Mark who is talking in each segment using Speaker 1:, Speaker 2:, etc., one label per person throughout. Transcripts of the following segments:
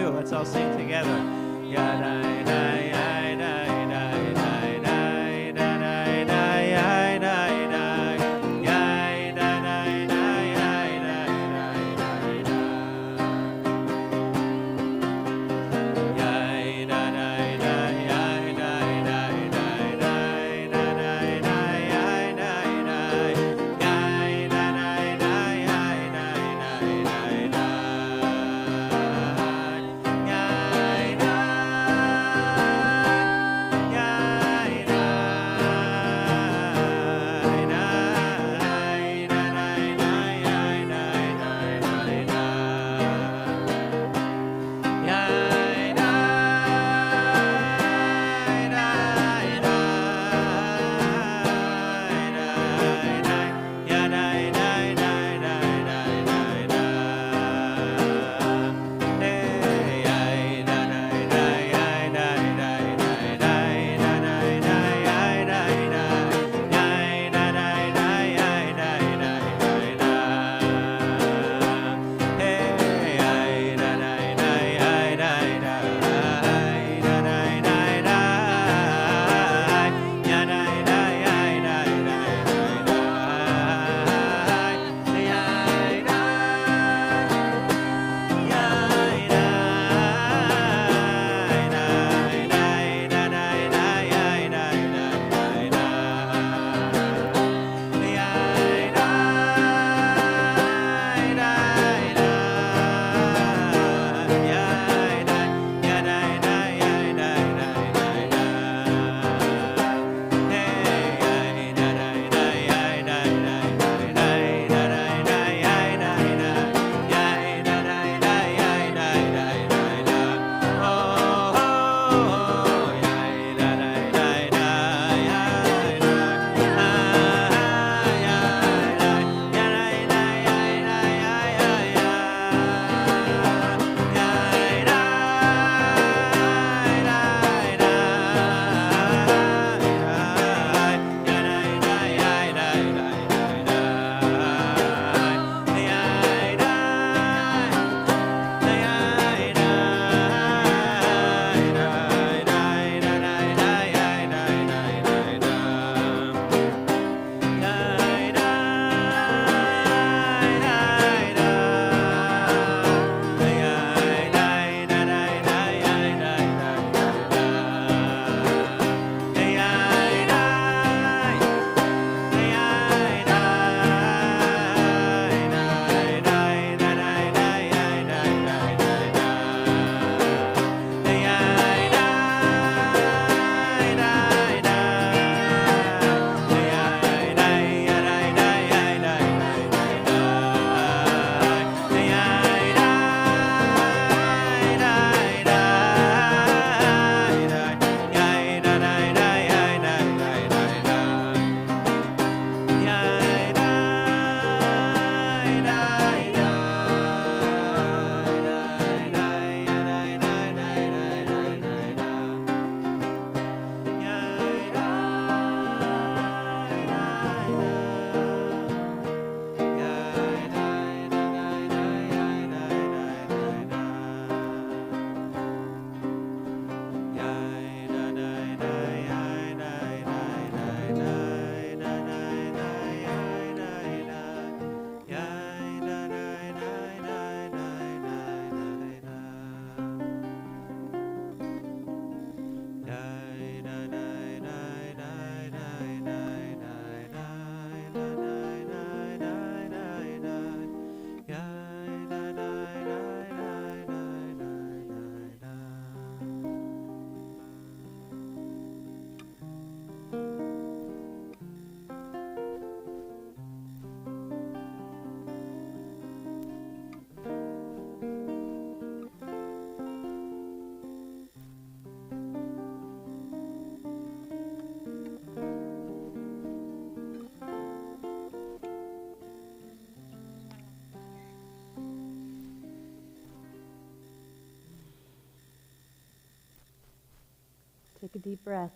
Speaker 1: you. Let's all sing together.
Speaker 2: Take a deep breath.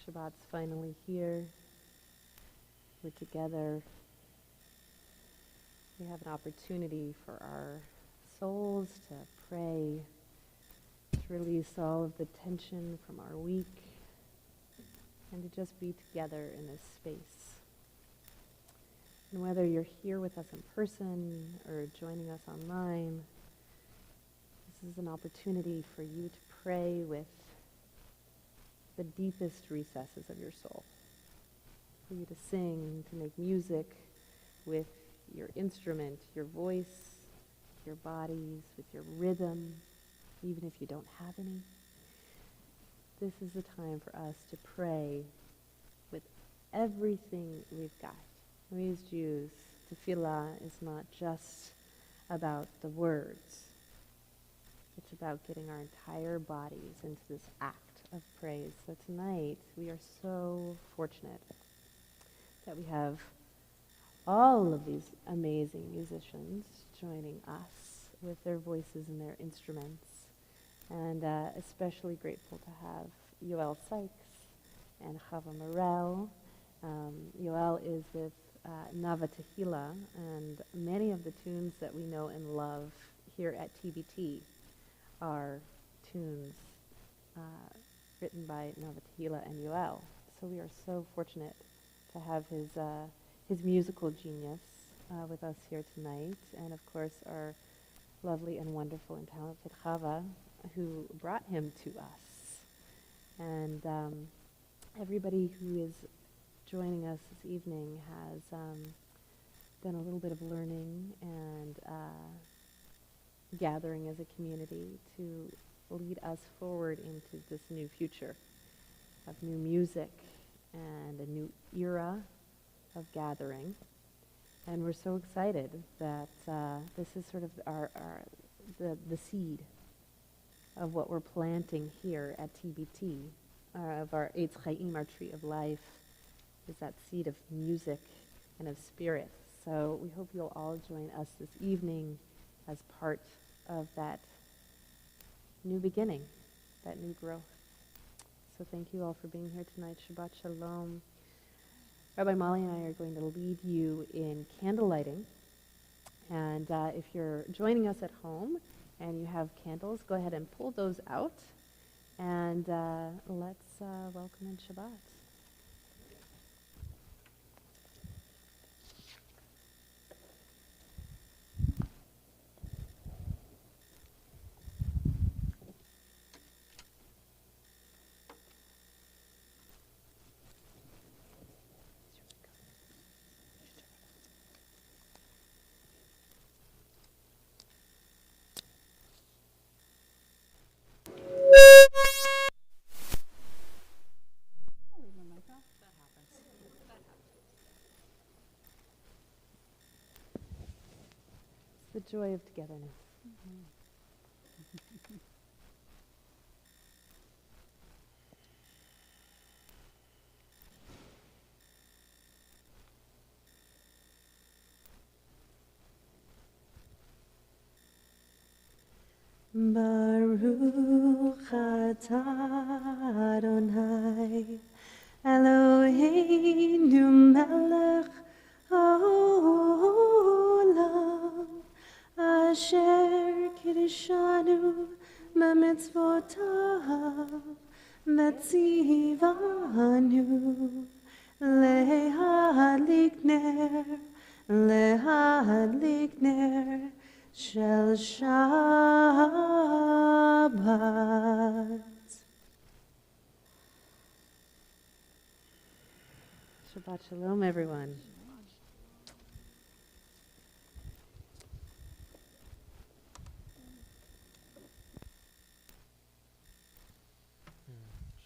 Speaker 2: Shabbat's finally here. We're together. We have an opportunity for our souls, to pray, to release all of the tension from our week, and to just be together in this space. And whether you're here with us in person or joining us online, this is an opportunity for you to pray with the deepest recesses of your soul, for you to sing, to make music with your instrument, your voice, your bodies, with your rhythm, even if you don't have any. This is the time for us to pray with everything we've got. We as Jews, tefillah is not just about the words. It's about getting our entire bodies into this act of praise. So tonight, we are so fortunate that we have all of these amazing musicians joining us with their voices and their instruments. And especially grateful to have Yoel Sykes and Chava Morel. Yoel is with Nava Tehillah, and many of the tunes that we know and love here at TBT are tunes written by Nava Tehillah and Yoel. So we are so fortunate to have his musical genius with us here tonight, and of course our lovely and wonderful and talented Chava, who brought him to us. And everybody who is joining us this evening has done a little bit of learning and gathering as a community to lead us forward into this new future of new music and a new era of gathering. And we're so excited that this is sort of the seed of what we're planting here at TBT, of our Eitz Chaim, our tree of life, is that seed of music and of spirit. So we hope you'll all join us this evening as part of that new beginning, that new growth. So thank you all for being here tonight. Shabbat Shalom. Rabbi Molly and I are going to lead you in candle lighting. And if you're joining us at home and you have candles, go ahead and pull those out. And let's welcome in Shabbat. The joy of togetherness. Baruch atah Adonai Eloheinu melech haolam asher kiddushanu b'mitzvotav metzivanu lehadlik ner shel Shabbat. Shabbat Shalom, everyone.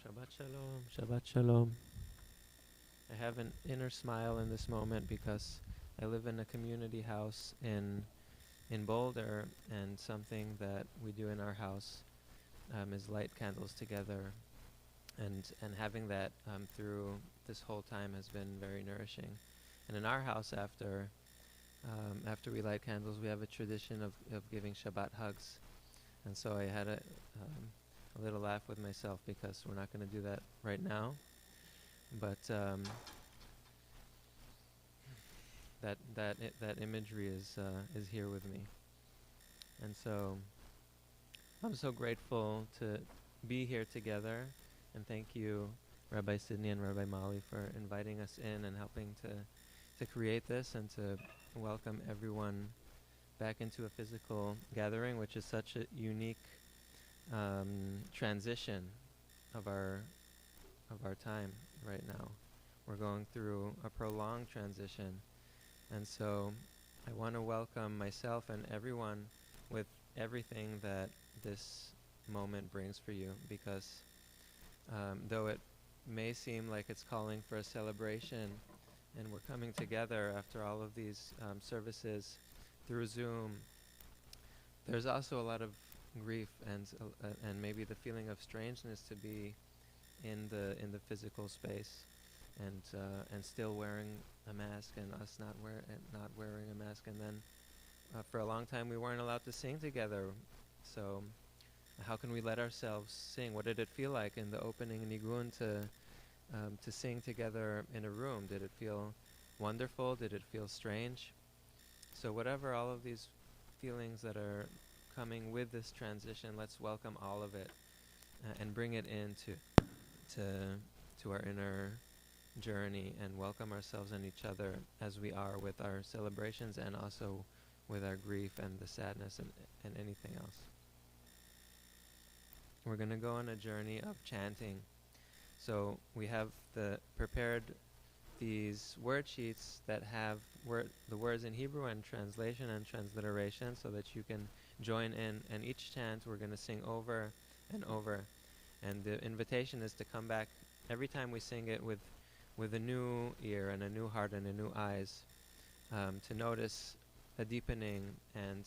Speaker 1: Shabbat Shalom, Shabbat Shalom. I have an inner smile in this moment because I live in a community house in Boulder, and something that we do in our house is light candles together, and having that through this whole time has been very nourishing. And in our house, after we light candles, we have a tradition of giving Shabbat hugs, and so I had a little laugh with myself because we're not going to do that right now, but that imagery is here with me. And so I'm so grateful to be here together, and thank you, Rabbi Sidney and Rabbi Molly, for inviting us in and helping to create this and to welcome everyone back into a physical gathering, which is such a unique transition of our time right now. We're going through a prolonged transition, and so I want to welcome myself and everyone with everything that this moment brings for you, because though it may seem like it's calling for a celebration and we're coming together after all of these services through Zoom, there's also a lot of grief and maybe the feeling of strangeness to be in the physical space and still wearing a mask, and us not wearing a mask, and then for a long time we weren't allowed to sing together. So how can we let ourselves sing? What did it feel like in the opening nigun to sing together in a room? Did it feel wonderful? Did it feel strange? So whatever all of these feelings that are coming with this transition, let's welcome all of it and bring it into to our inner journey, and welcome ourselves and each other as we are, with our celebrations and also with our grief and the sadness and anything else. We're going to go on a journey of chanting. So we have prepared these word sheets that have the words in Hebrew and translation and transliteration, so that you can join in. And each chant we're going to sing over and over. And the invitation is to come back every time we sing it with a new ear and a new heart and a new eyes, to notice a deepening and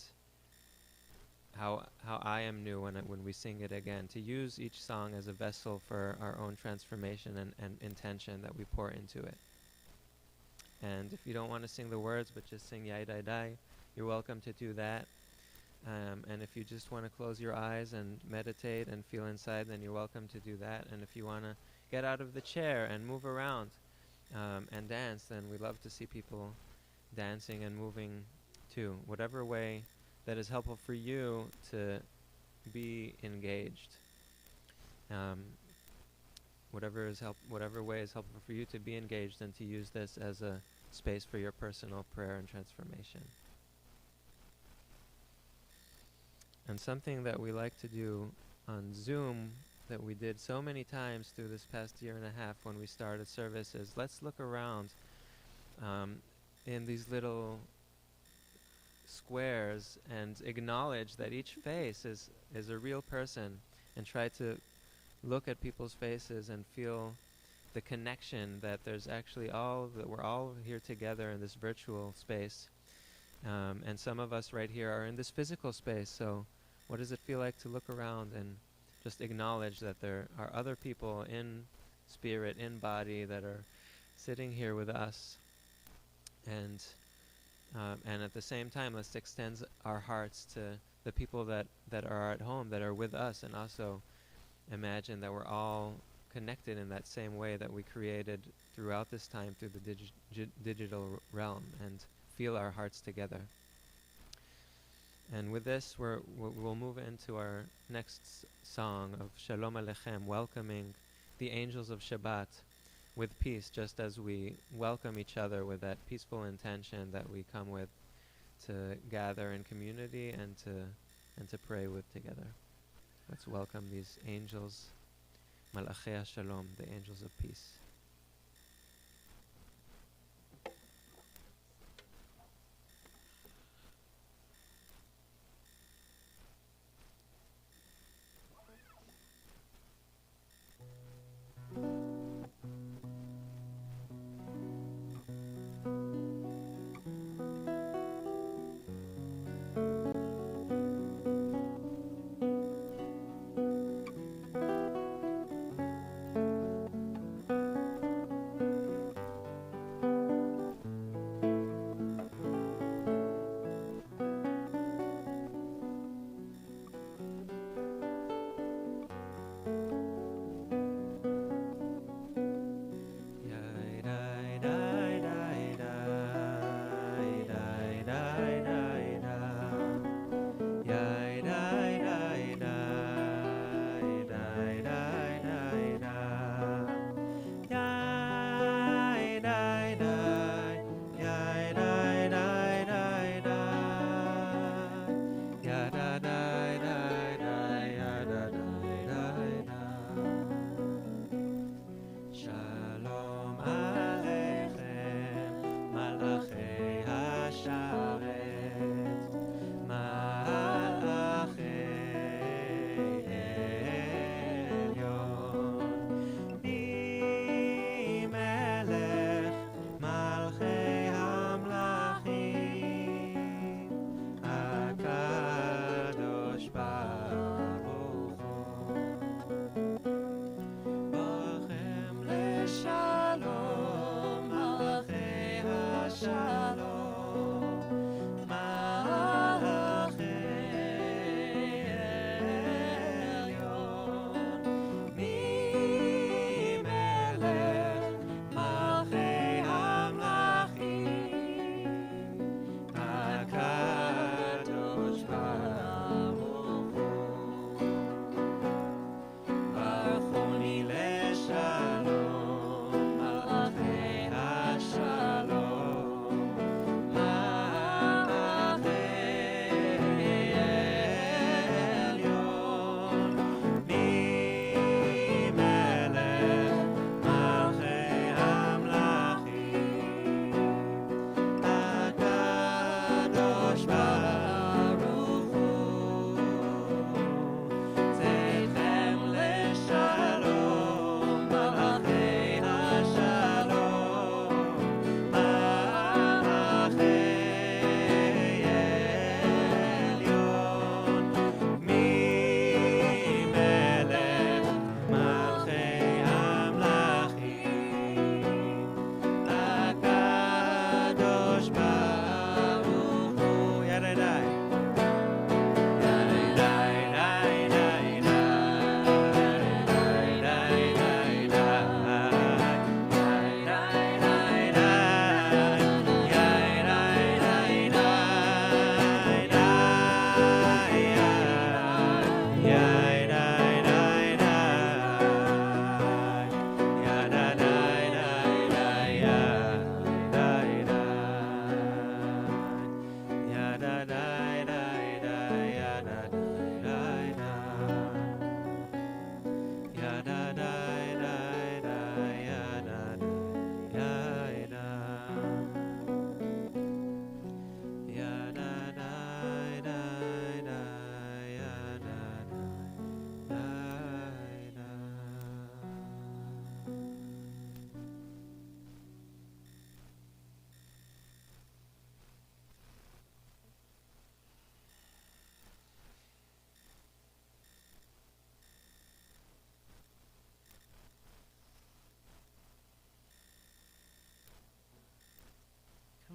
Speaker 1: how I am new when we sing it again, to use each song as a vessel for our own transformation and intention that we pour into it. And if you don't want to sing the words but just sing Yai Dai Dai, you're welcome to do that. And if you just want to close your eyes and meditate and feel inside, then you're welcome to do that. And if you want to get out of the chair and move around and dance, then we love to see people dancing and moving too. Whatever way that is helpful for you to be engaged. Whatever way is helpful for you to be engaged, and to use this as a space for your personal prayer and transformation. And something that we like to do on Zoom, that we did so many times through this past year and a half when we started service, is let's look around in these little squares and acknowledge that each face is a real person, and try to look at people's faces and feel the connection that there's actually that we're all here together in this virtual space. And some of us right here are in this physical space. So what does it feel like to look around and just acknowledge that there are other people in spirit, in body, that are sitting here with us? And at the same time, let's extend our hearts to the people that are at home, that are with us, and also imagine that we're all connected in that same way that we created throughout this time through the digital realm, and feel our hearts together. And with this, we'll move into our next song of Shalom Aleichem, welcoming the angels of Shabbat with peace, just as we welcome each other with that peaceful intention that we come with to gather in community and to pray with together. Let's welcome these angels, Malachei Shalom, the angels of peace.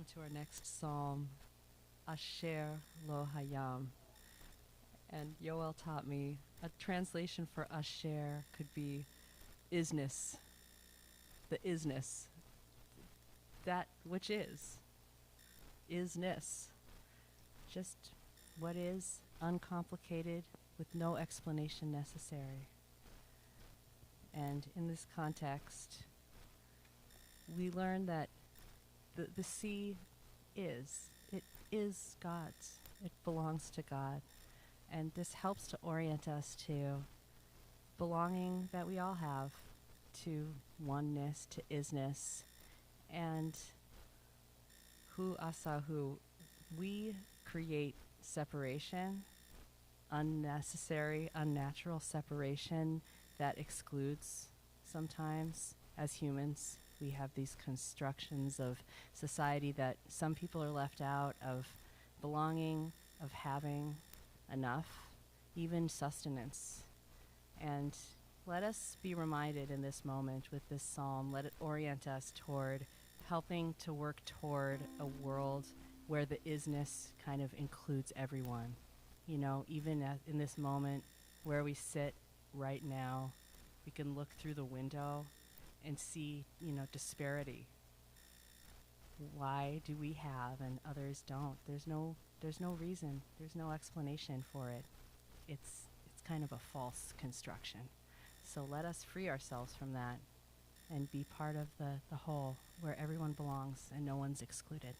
Speaker 3: Welcome to our next psalm, Asher Lo Hayam. And Yoel taught me a translation for Asher could be isness, the isness, that which is, isness, just what is, uncomplicated, with no explanation necessary. And in this context, we learn that the sea it is God's. It belongs to God. And this helps to orient us to belonging that we all have, to oneness, to isness, and hu asahu. We create separation, unnecessary, unnatural separation that excludes sometimes as humans. We have these constructions of society that some people are left out of belonging, of having enough, even sustenance. And let us be reminded in this moment with this psalm, let it orient us toward helping to work toward a world where the isness kind of includes everyone. You know, even in this moment where we sit right now, we can look through the window and see, disparity. Why do we have and others don't? There's no reason. There's no explanation for it. It's kind of a false construction. So let us free ourselves from that and be part of the whole where everyone belongs and no one's excluded.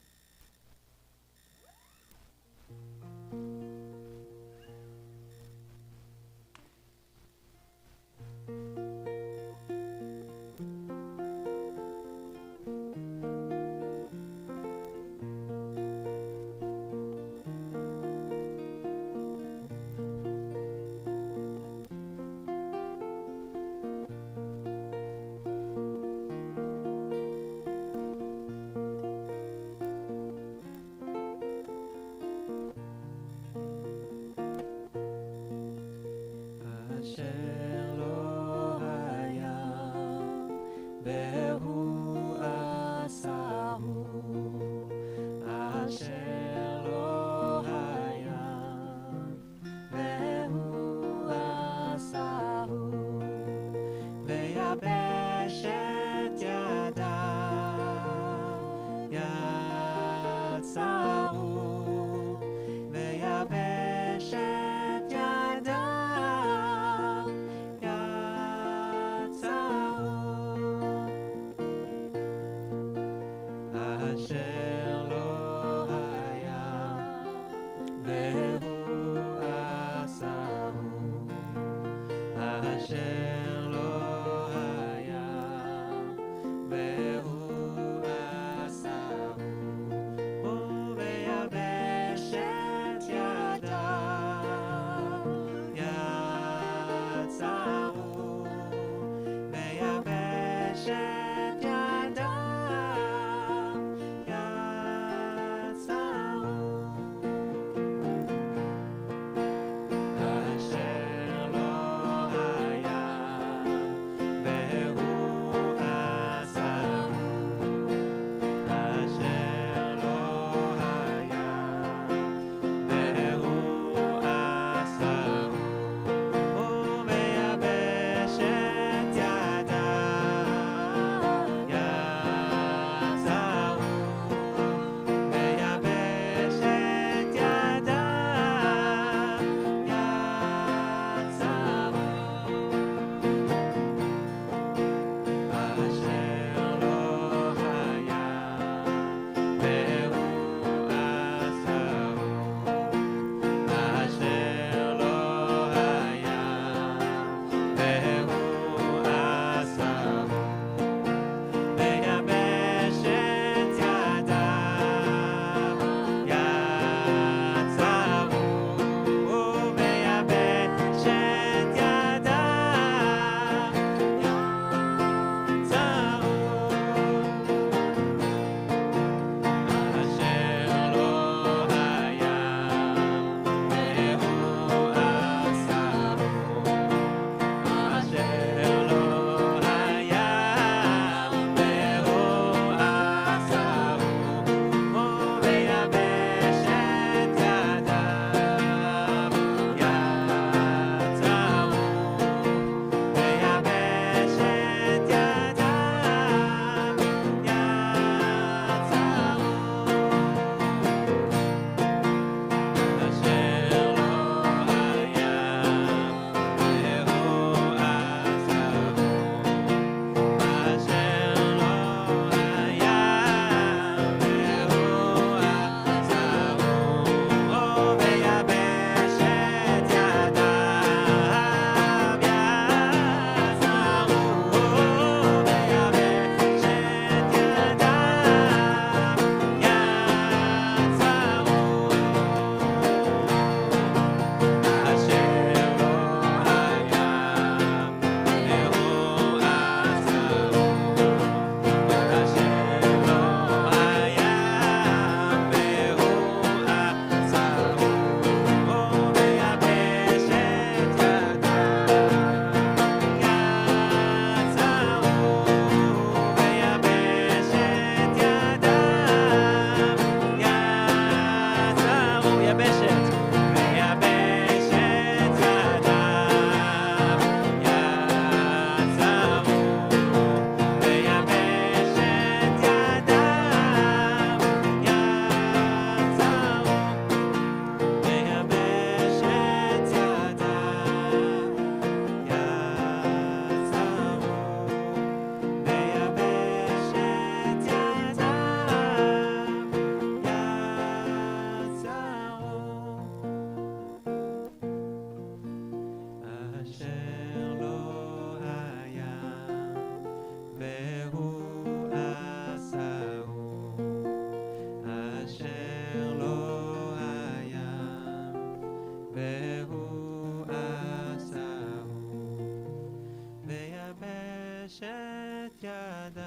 Speaker 1: ידיו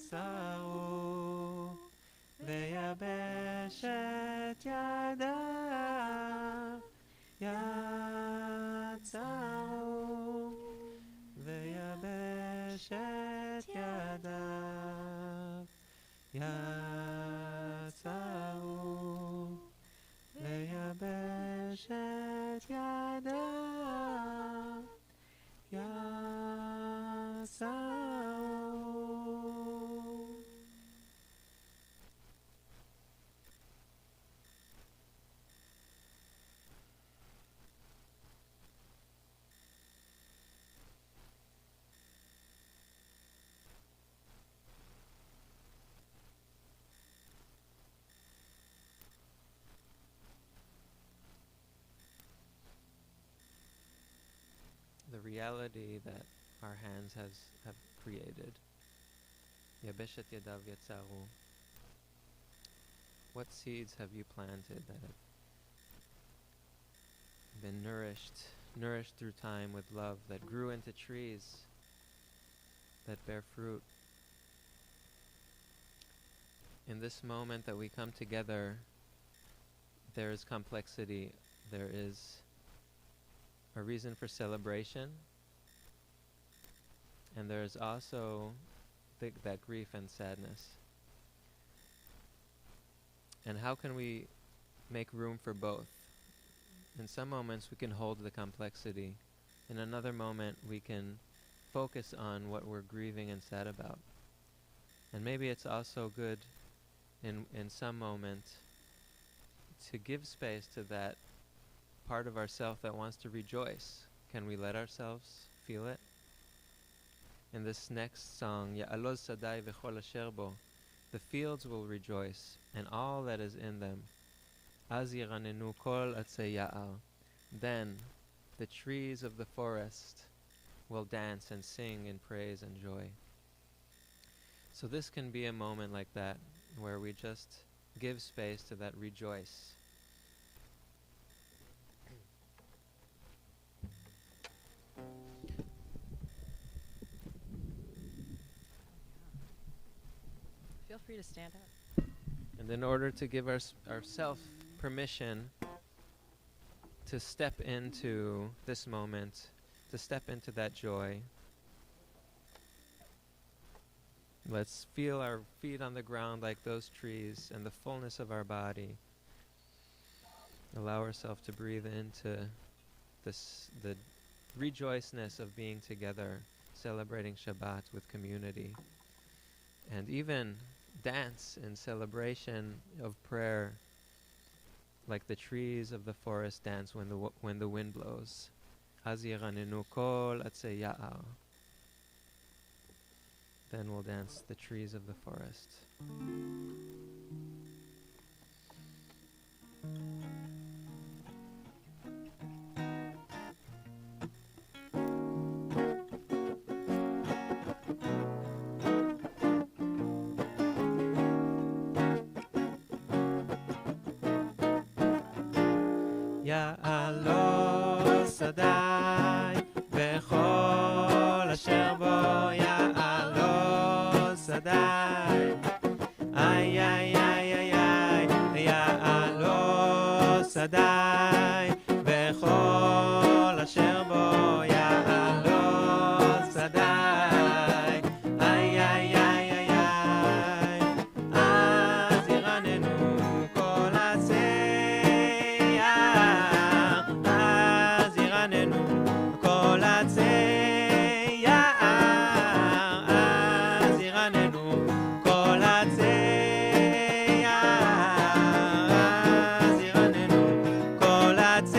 Speaker 1: יצרו ויבש את ידיו יצרו ויבש את ידיו יצרו ויבש את ידיו יצרו. The reality that our hands have created. Yabeshet yadav yatzaru. What seeds have you planted that have been nourished through time with love, that grew into trees that bear fruit? In this moment that we come together, there is complexity, there is a reason for celebration, and there is also that grief and sadness. And how can we make room for both? In some moments we can hold the complexity. In another moment we can focus on what we're grieving and sad about. And maybe it's also good in some moment to give space to that part of ourself that wants to rejoice. Can we let ourselves feel it? In this next song, Ya'aloz sadai v'chol asher bo, the fields will rejoice and all that is in them. Az yiranenu kol atzei ya'ar, then the trees of the forest will dance and sing in praise and joy. So this can be a moment like that, where we just give space to that rejoice.
Speaker 3: Feel free to stand up.
Speaker 1: And in order to give ourselves permission to step into this moment, to step into that joy, let's feel our feet on the ground like those trees and the fullness of our body. Allow ourselves to breathe into the rejoiceness of being together, celebrating Shabbat with community. And even dance in celebration of prayer, like the trees of the forest dance when the wind blows. Az yiranenu kol atzei ya'ar. Then we'll dance the trees of the forest. Ya'aloz sadai v'chol asher bo, Ya'aloz sadai, ay ay ay ay ay, Ya'aloz sadai v'chol asher bo, Ya'aloz sadai, ay ay ay ay ay, az yiranenu kol atzei ya'ar, az yiranenu kol atzei ya'ar, az yiranenu kol atzei ya'ar, az yiranenu kol atzei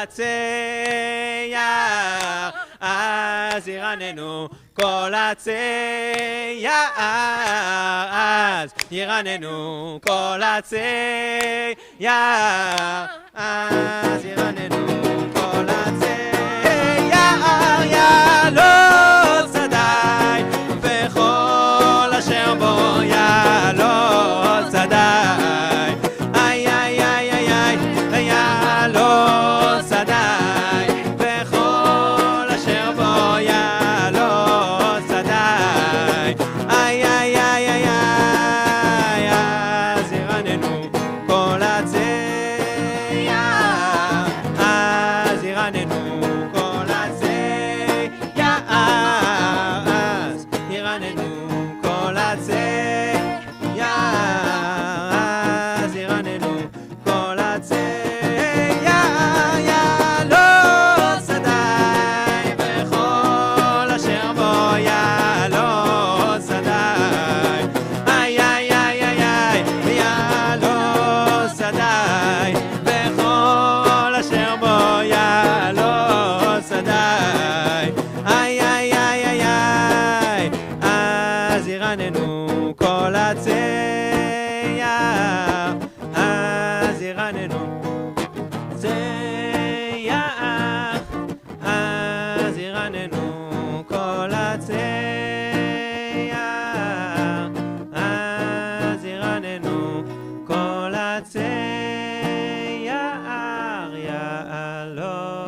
Speaker 1: הצייר, אז ירננו כל הצייר, אז ירננו כל הצייר, אז ירננו כל הצייר, יעלות שדי, וכל אשר בו יעלות שדי, איי איי איי איי איי, יעלות שדי, וכל אשר בו יעלות שדי, איי איי איי איי איי, אז ירננו כל הצייר, אז ירננו כל הצייר, אז ירננו כל הצייר, אז ירננו כל הצייר, יעלות שדי, וכל אשר בו יעלות שדי, איי איי איי איי איי, יעלות שדי, וכל אשר בו יעלות שדי, איי איי איי איי איי, אז ירננו כל הצייר, אז ירננו צייר, אז ירננו כל הצייר, אז ירננו כל הצייר, יעלות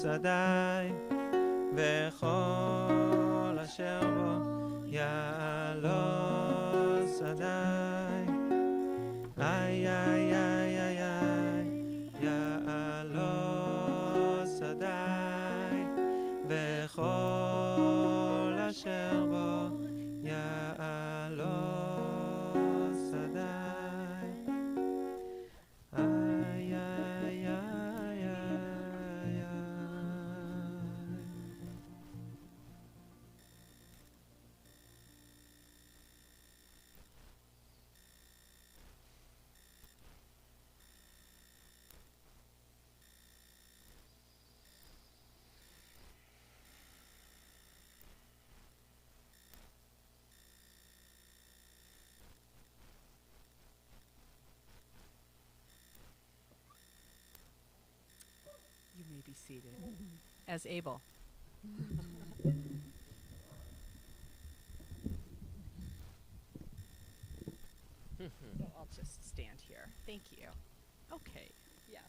Speaker 1: שדי, וכל אשר בו יעלות שדי, איי איי איי איי איי, יעלות שדי, וכל אשר בו יעלות שדי, איי איי איי איי איי.
Speaker 3: You may be seated as able. I'll just stand here. Thank you. Okay. Yeah.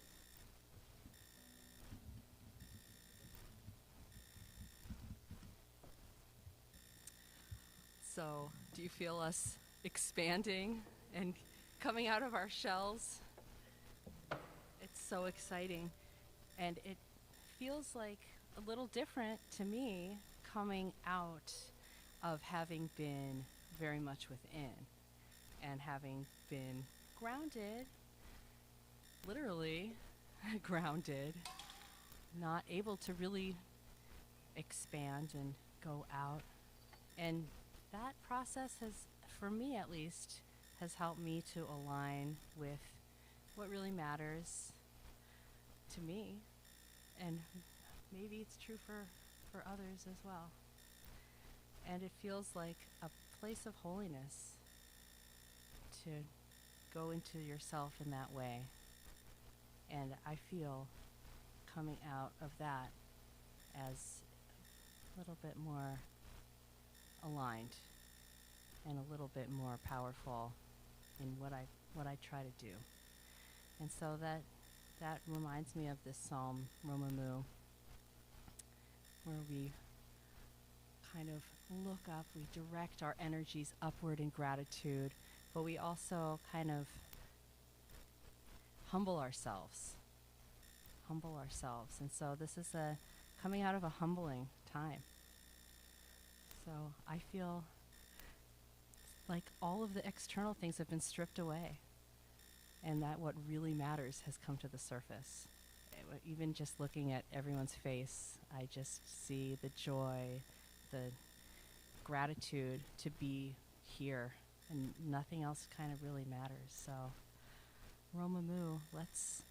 Speaker 3: So, do you feel us expanding and coming out of our shells? It's so exciting. And it feels like a little different to me coming out of having been very much within and having been grounded, literally grounded, not able to really expand and go out. And that process has, for me at least, has helped me to align with what really matters to me, and maybe it's true for others as well. And it feels like a place of holiness to go into yourself in that way. And I feel coming out of that as a little bit more aligned and a little bit more powerful in what I try to do. And so that reminds me of this psalm, Romamu, where we kind of look up, we direct our energies upward in gratitude, but we also kind of humble ourselves. And so this is coming out of a humbling time. So I feel like all of the external things have been stripped away, and that what really matters has come to the surface. Even just looking at everyone's face, I just see the joy, the gratitude to be here, and nothing else kind of really matters. So, Romamu, let's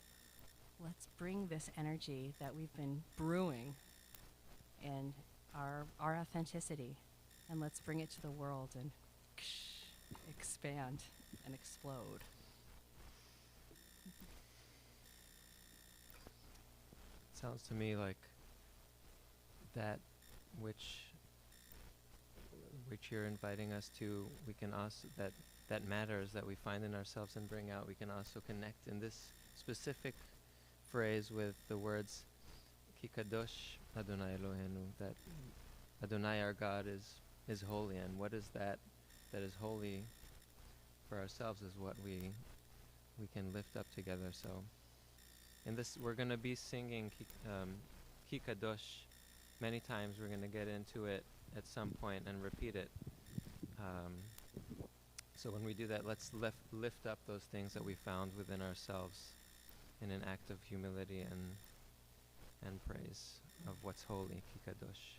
Speaker 3: let's bring this energy that we've been brewing and our authenticity, and let's bring it to the world and expand and explode.
Speaker 1: Sounds to me like that which you're inviting us to, we can also, that matters, that we find in ourselves and bring out, we can also connect in this specific phrase with the words Ki Kadosh Adonai Eloheinu, that Adonai our God is holy, and what is that is holy for ourselves is what we can lift up together. So in this, we're going to be singing Ki Kadosh many times. We're going to get into it at some point and repeat it. So when we do that, let's lift up those things that we found within ourselves in an act of humility and praise of what's holy, Ki Kadosh.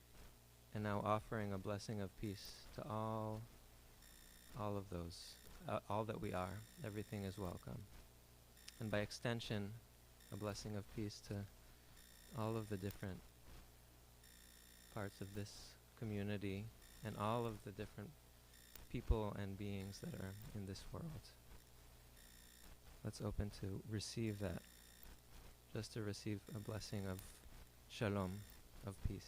Speaker 1: And now offering a blessing of peace to all of those, all that we are. Everything is welcome. And by extension, a blessing of peace to all of the different parts of this community and all of the different people and beings that are in this world. Let's open to receive that, just to receive a blessing of shalom, of peace.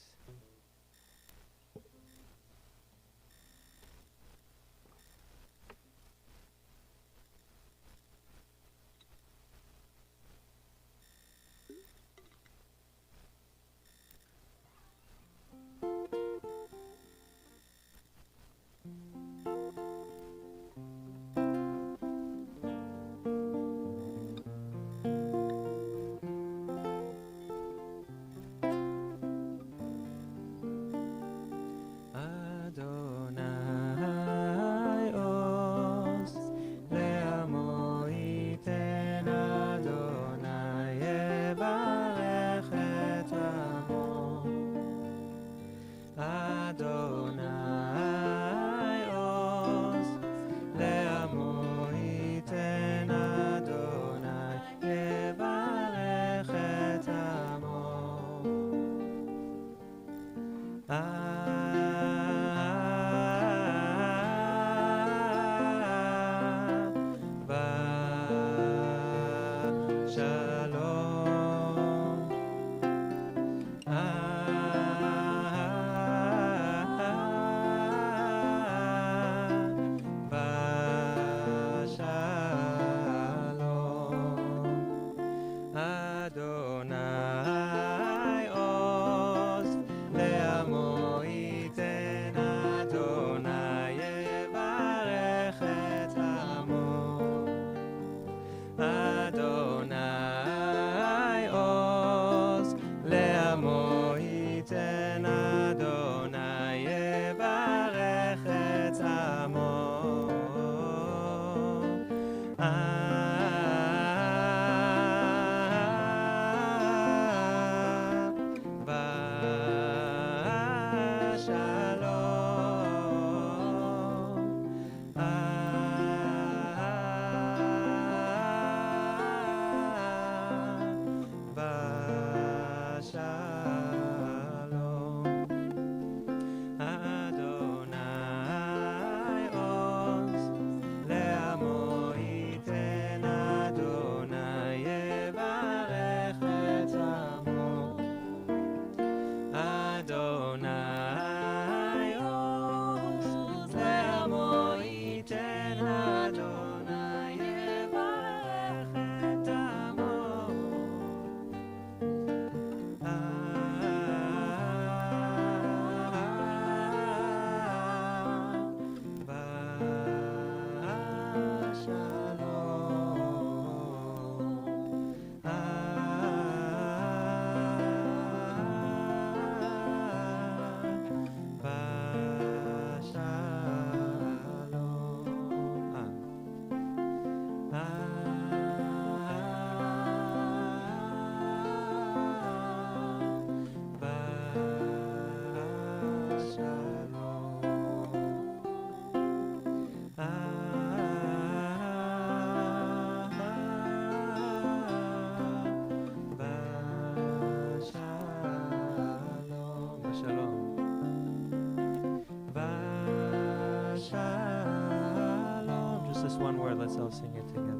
Speaker 1: Just this one word, let's all sing it together.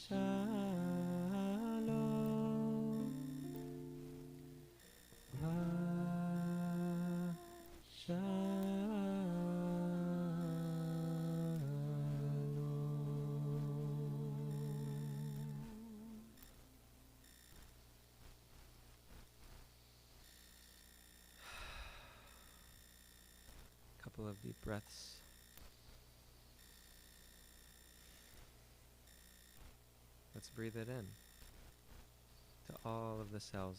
Speaker 1: Shalom. Couple of deep breaths. Let's breathe it in to all of the cells.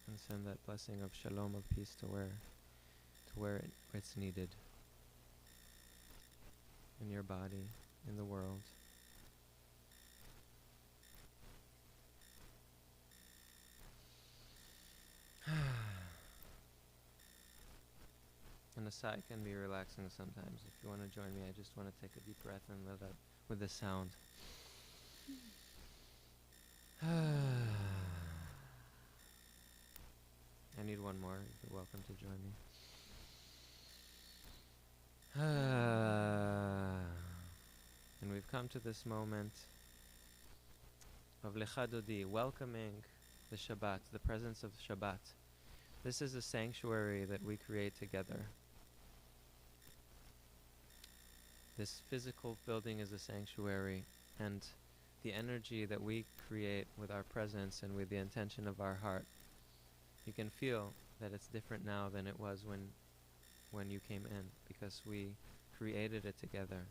Speaker 1: And send that blessing of shalom, of peace, to where it's needed in your body, in the world. And the sigh can be relaxing sometimes. If you want to join me, I just want to take a deep breath and let out with the sound. I need one more. You're welcome to join me. And we've come to this moment of Lecha Dodi, welcoming the Shabbat, the presence of Shabbat. This is a sanctuary that we create together. This physical building is a sanctuary, and the energy that we create with our presence and with the intention of our heart, you can feel that it's different now than it was when you came in, because we created it together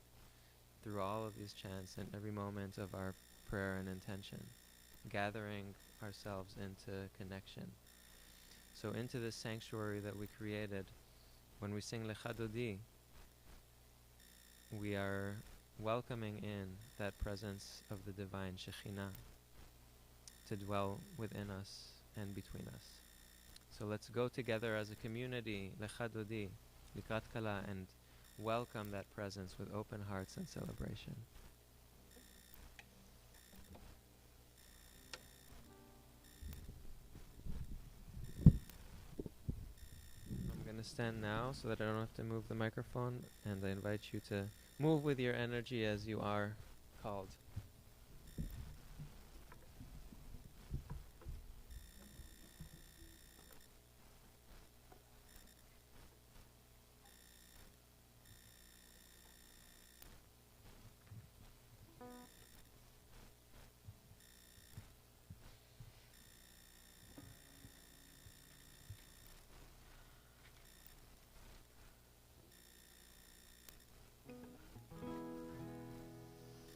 Speaker 1: through all of these chants and every moment of our prayer and intention, gathering ourselves into connection. So into this sanctuary that we created, when we sing Lecha Dodi, we are welcoming in that presence of the divine Shekhinah to dwell within us and between us. So let's go together as a community, Lecha Dodi, Likrat Kala, and welcome that presence with open hearts and celebration. I'm going to stand now so that I don't have to move the microphone, and I invite you to move with your energy as you are called.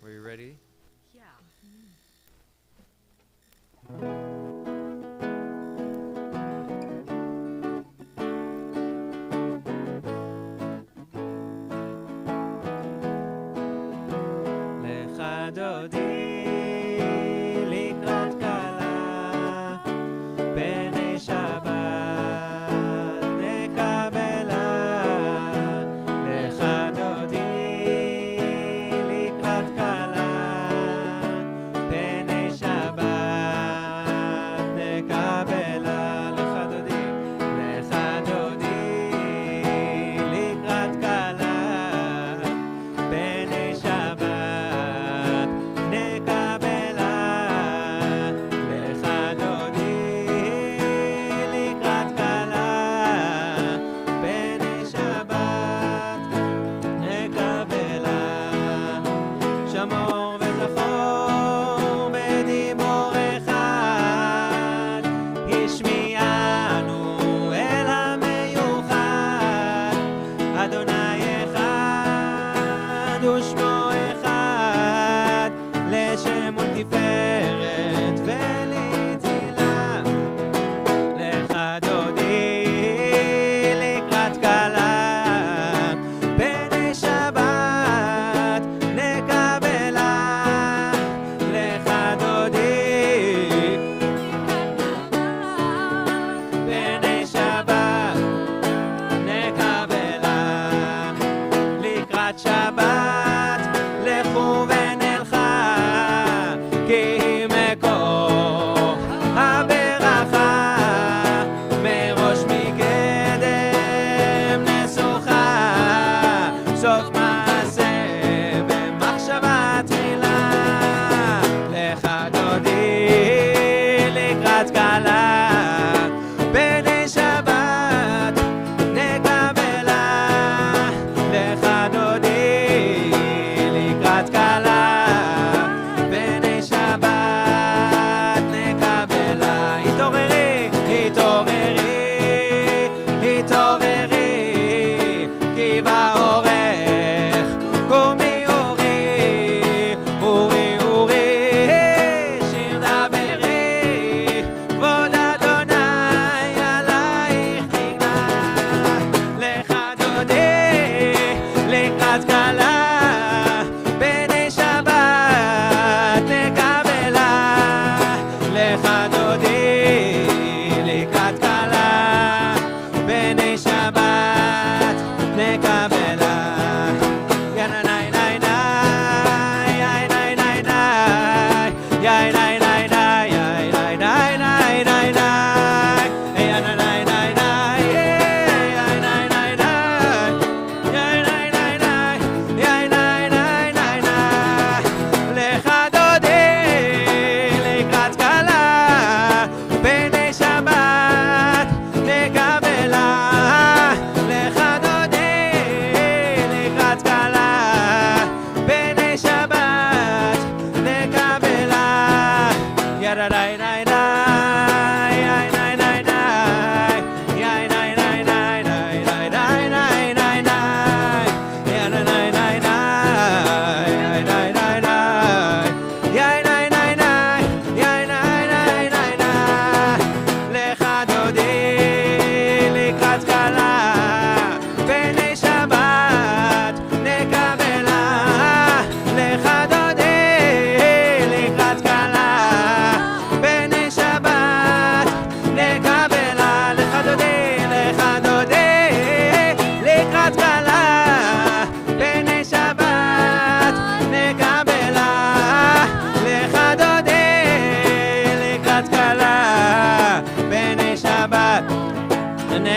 Speaker 1: Were you ready?
Speaker 3: Yeah.
Speaker 1: Lecha Dodi, Likrat Kala, B'nai Shabbat, Nekabela. Lecha Dodi, Likrat Kala, B'nai Shabbat, Nekabela. Lecha Dodi, Likrat Kala, B'nai Shabbat, Nekabela.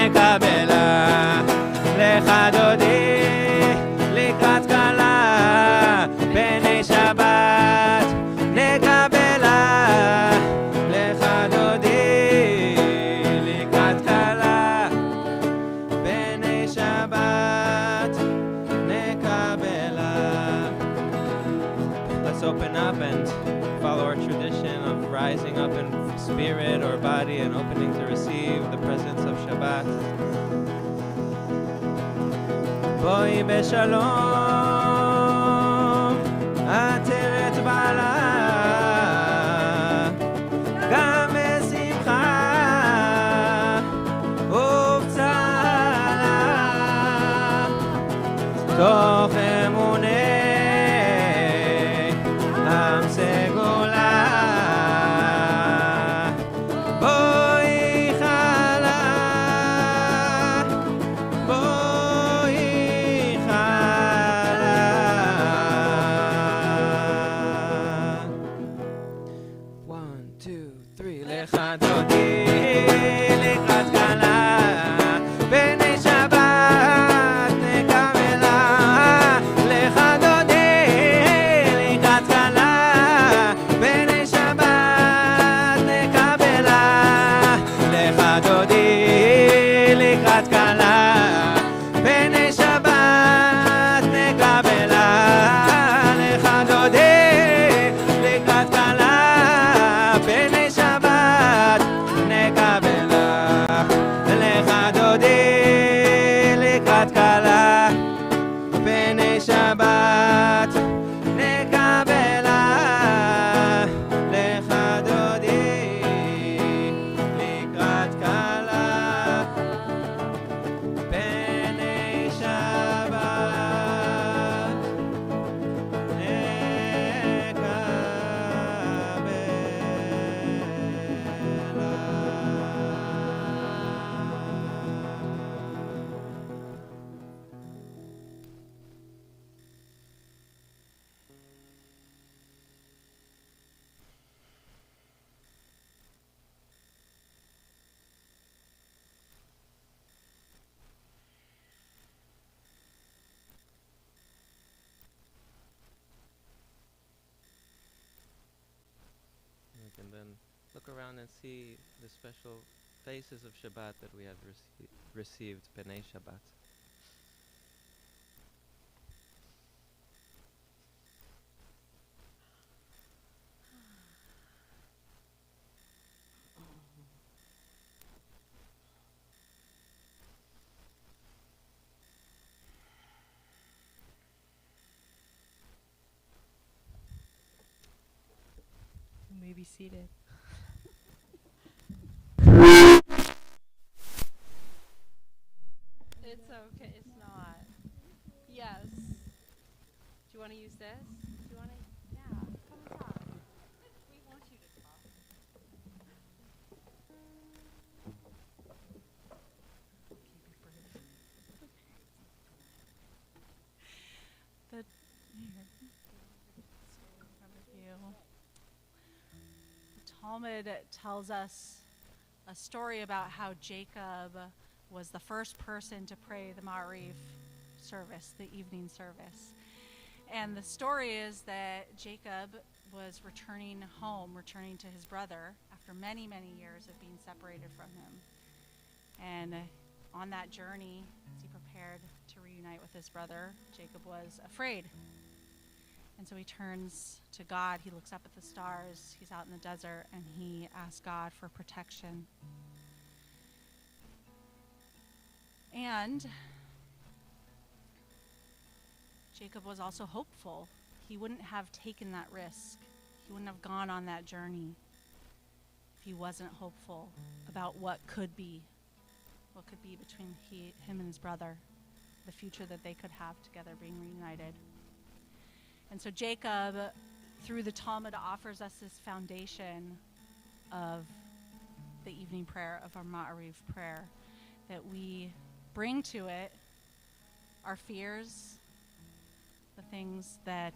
Speaker 1: נקבלה לך דודי לקראת קלה פני שבת נקבלה לך דודי לקראת קלה פני שבת נקבלה. Let's open up and follow our tradition of rising up in spirit or body and opening to receive the presence of Shabbat. בואי בשלום, עטרת בעלה, גם בשמחה ובצהלה, תוך אמוני עם סגולה. בואי חלה, בואי חלה. One, two, three, לך דודי לקראת קלה פני שבת נקבלה. לך דודי לקראת קלה פני שבת נקבלה. לך דודי לקראת קלה פני שבת נקבלה. לך דודי לקראת קלה פני שבת נקבלה. לך דודי לקראת קלה פני שבת נקבלה. לך דודי לקראת קלה פני שבת We can then look around and see the special faces of Shabbat that we have received, B'nai Shabbat.
Speaker 3: You may be seated. It's okay. It's not. Yes. Do you want to use this? Do you want to? Yeah. Come and talk. We want you to talk. The here. In front of you. The Talmud tells us a story about how Jacob was the first person to pray the Ma'ariv service, the evening service. And the story is that Jacob was returning home, returning to his brother after many, many years of being separated from him. And on that journey, as he prepared to reunite with his brother, Jacob was afraid. And so he turns to God, he looks up at the stars, he's out in the desert, and he asks God for protection. And Jacob was also hopeful. He wouldn't have taken that risk. He wouldn't have gone on that journey if he wasn't hopeful about what could be between him and his brother, the future that they could have together being reunited. And so Jacob, through the Talmud, offers us this foundation of the evening prayer, of our Ma'ariv prayer, that we bring to it our fears, the things that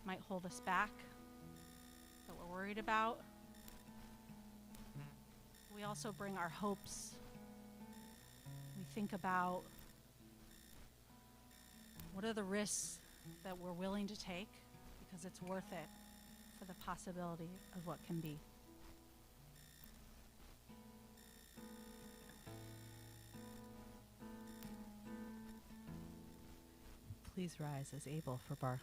Speaker 3: might hold us back, that we're worried about. We also bring our hopes.
Speaker 4: think about what are the risks that we're willing to take because it's worth it for the possibility of what can be.
Speaker 3: Please rise as able for Baruch.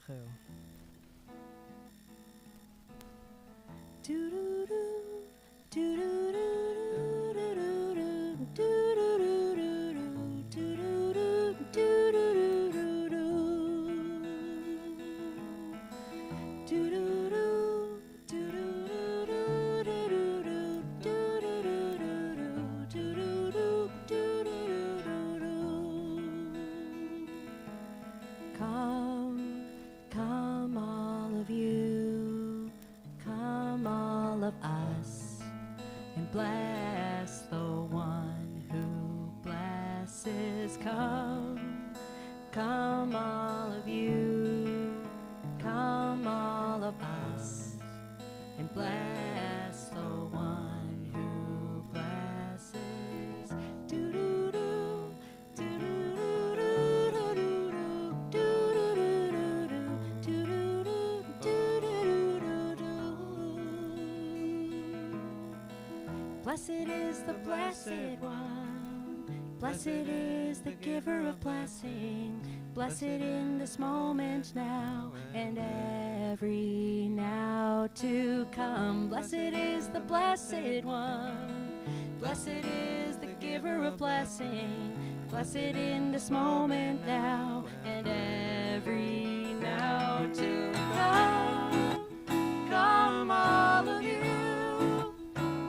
Speaker 3: Come all of you, come all of us, and bless the one who blesses. Come all of you, come all of us, and bless the one who blesses. Do-do-do, blessed is the blessed one, blessed is the giver of blessing, blessed in this moment now and every now to come. Blessed is the blessed one, blessed is the giver of blessing, blessed in this moment now and every now to come. Come all of you,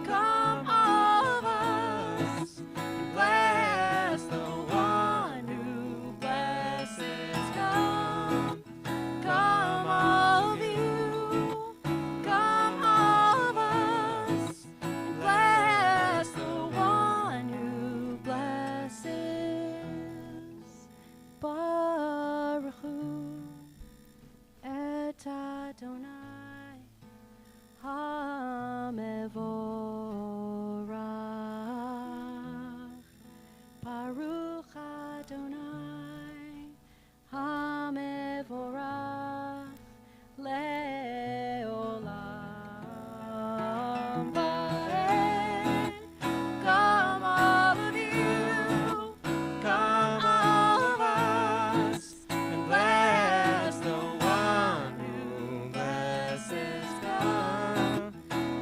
Speaker 3: come all of us, and bless the one who blesses. Come all of you, come all of us, and bless the one who blesses. Baruch Hu et Adonai HaMevorach. Baruch Adonai HaMevorach Le'olam Vaed. Come all of you, come all of us, and bless the one who blesses.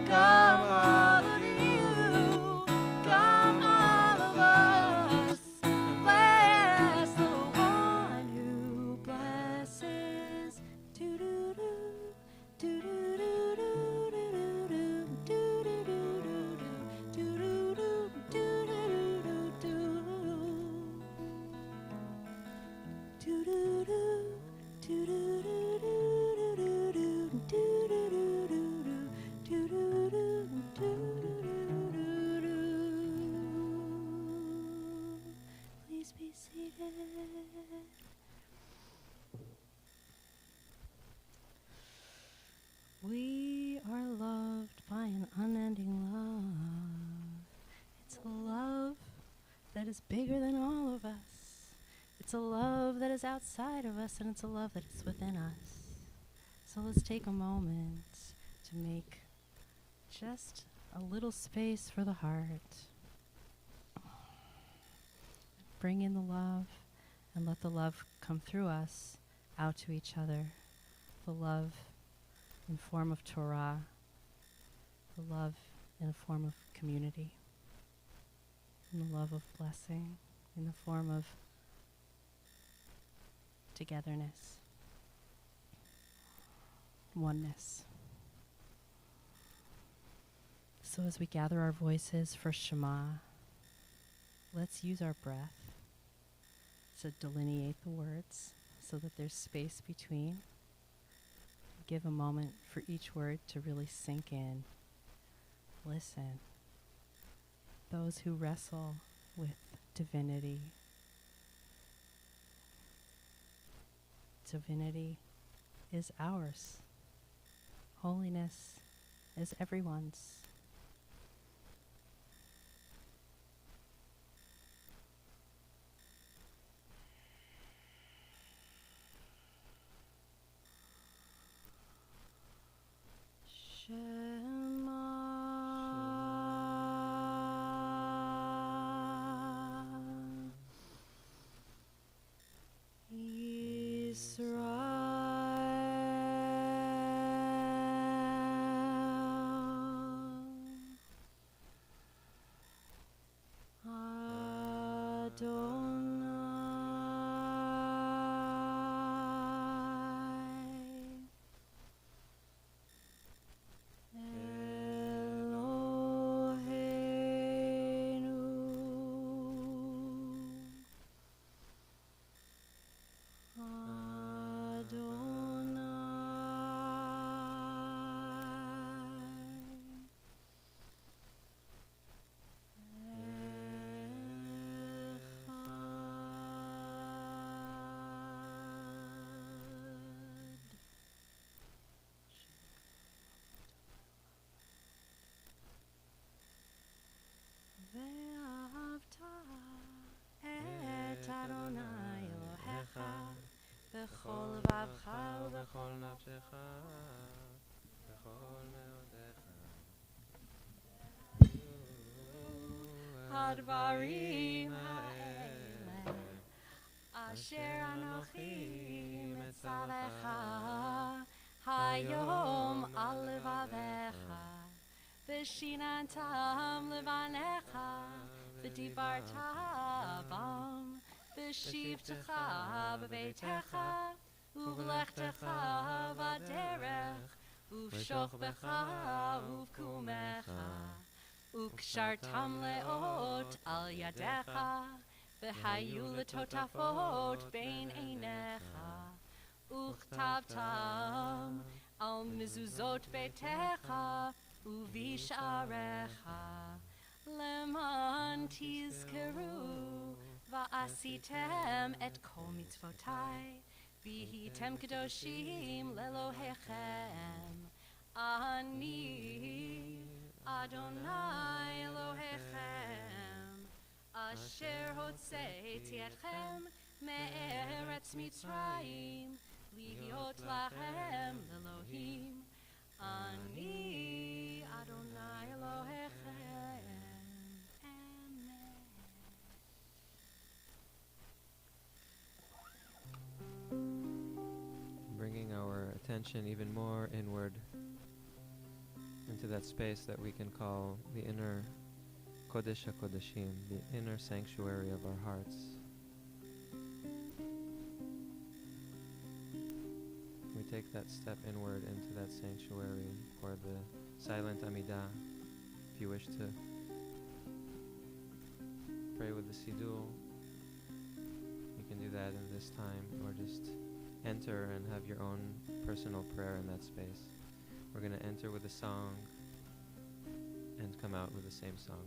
Speaker 3: Come all of you, come all of us, and bless the one who blesses. Do-do-do, do-do-do-do, do-do-do-do, do-do-do, do-do-do-do, do-do-do, please be seated. We are loved by an unending love. It's a love that is bigger than all of us. It's a love that is outside of us, and it's a love that is within us. So let's take a moment to make just a little space for the heart. Bring in the love and let the love come through us out to each other. The love in form of Torah, the love in a form of community, and the love of blessing in the form of togetherness, oneness. So as we gather our voices for Shema, let's use our breath to delineate the words so that there's space between. Give a moment for each word to really sink in. Listen. Those who wrestle with divinity. Divinity is ours. Holiness is everyone's. בכל לבבך ובכל נפשך בכל מאודיך. הדברים האלה אשר אנוכי מצווך היום על לבביך ושיננתם לבניך ודיברת בם בשבתך בביתך ובלכתך בדרך ובשוכבך ובקומך וקשרתם לאות על ידיך והיו לטוטפות בין עיניך וכתבתם על מזוזות ביתך ובשעריך למען תזכרו ועשיתם את כל מצוותיי והייתם קדושים לאלוהיכם. אני אדוני אלוהיכם אשר הוצאתי אתכם מארץ מצרים להיות לכם אלוהים. אני אדוני אלוהיכם.
Speaker 1: Bringing our attention even more inward into that space that we can call the inner Kodesh HaKodeshim, the inner sanctuary of our hearts. We take that step inward into that sanctuary, or the silent Amidah, if you wish to pray with the Siddur. You can do that in this time, or just enter and have your own personal prayer in that space. We're going to enter with a song and come out with the same song.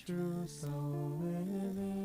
Speaker 1: True soul within.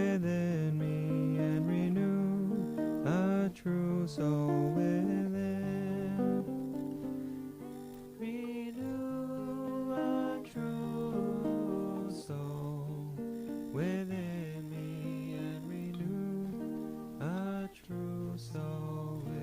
Speaker 1: within me and renew a true soul within. Renew a true soul within me and renew a true soul within.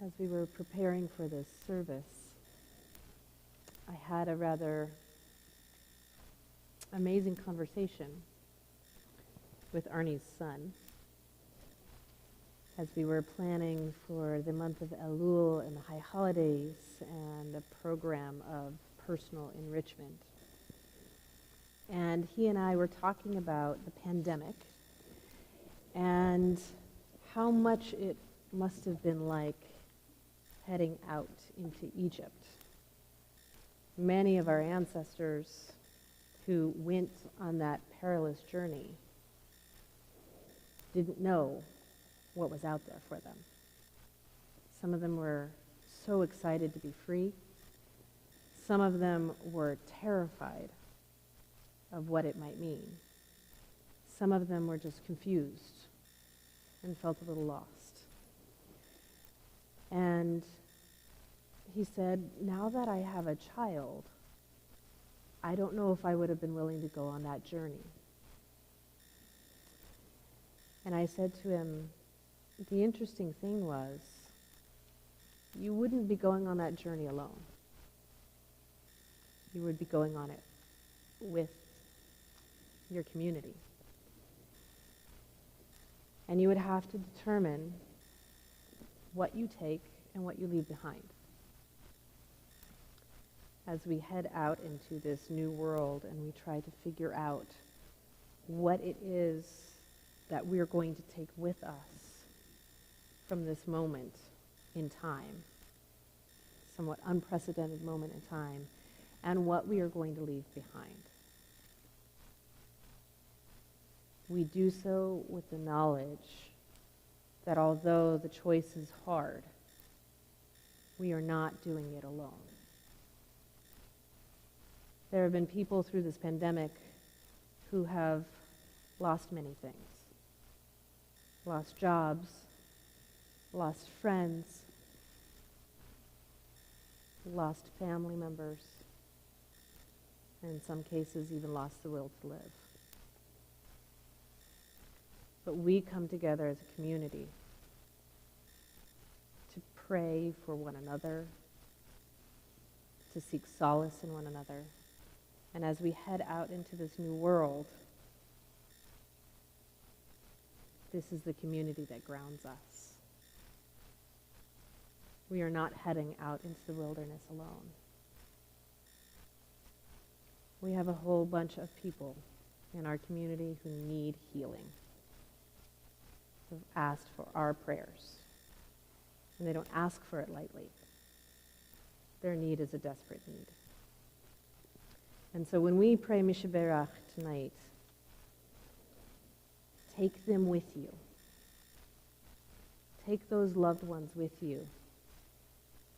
Speaker 2: As we were preparing for this service, I had a rather amazing conversation with Arnie's son as we were planning for the month of Elul and the high holidays and a program of personal enrichment. And he and I were talking about the pandemic and how much it must have been like heading out into Egypt. Many of our ancestors who went on that perilous journey didn't know what was out there for them. Some of them were so excited to be free. Some of them were terrified of what it might mean. Some of them were just confused and felt a little lost. And he said, now that I have a child, I don't know if I would have been willing to go on that journey. And I said to him, the interesting thing was, you wouldn't be going on that journey alone. You would be going on it with your community. And you would have to determine what you take and what you leave behind. As we head out into this new world and we try to figure out what it is that we're going to take with us from this moment in time, somewhat unprecedented moment in time, and what we are going to leave behind. We do so with the knowledge that although the choice is hard, we are not doing it alone. There have been people through this pandemic who have lost many things. Lost jobs, lost friends, lost family members, and in some cases even lost the will to live. But we come together as a community to pray for one another, to seek solace in one another. And as we head out into this new world, this is the community that grounds us. We are not heading out into the wilderness alone. We have a whole bunch of people in our community who need healing, who have asked for our prayers. And they don't ask for it lightly. Their need is a desperate need. And so when we pray Mishaberach tonight, take them with you. Take those loved ones with you,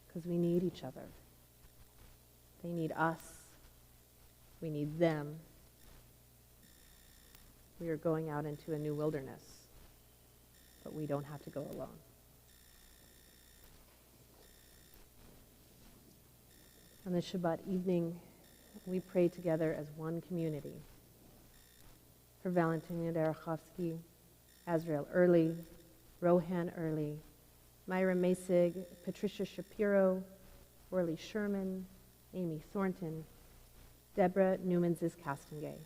Speaker 2: because we need each other. They need us. We need them. We are going out into a new wilderness, but we don't have to go alone. On this Shabbat evening, we pray together as one community for Valentina Derechowski, Azrael Early, Rohan Early, Myra Masig, Patricia Shapiro, Orly Sherman, Amy Thornton, Deborah Newman-Ziskastengay,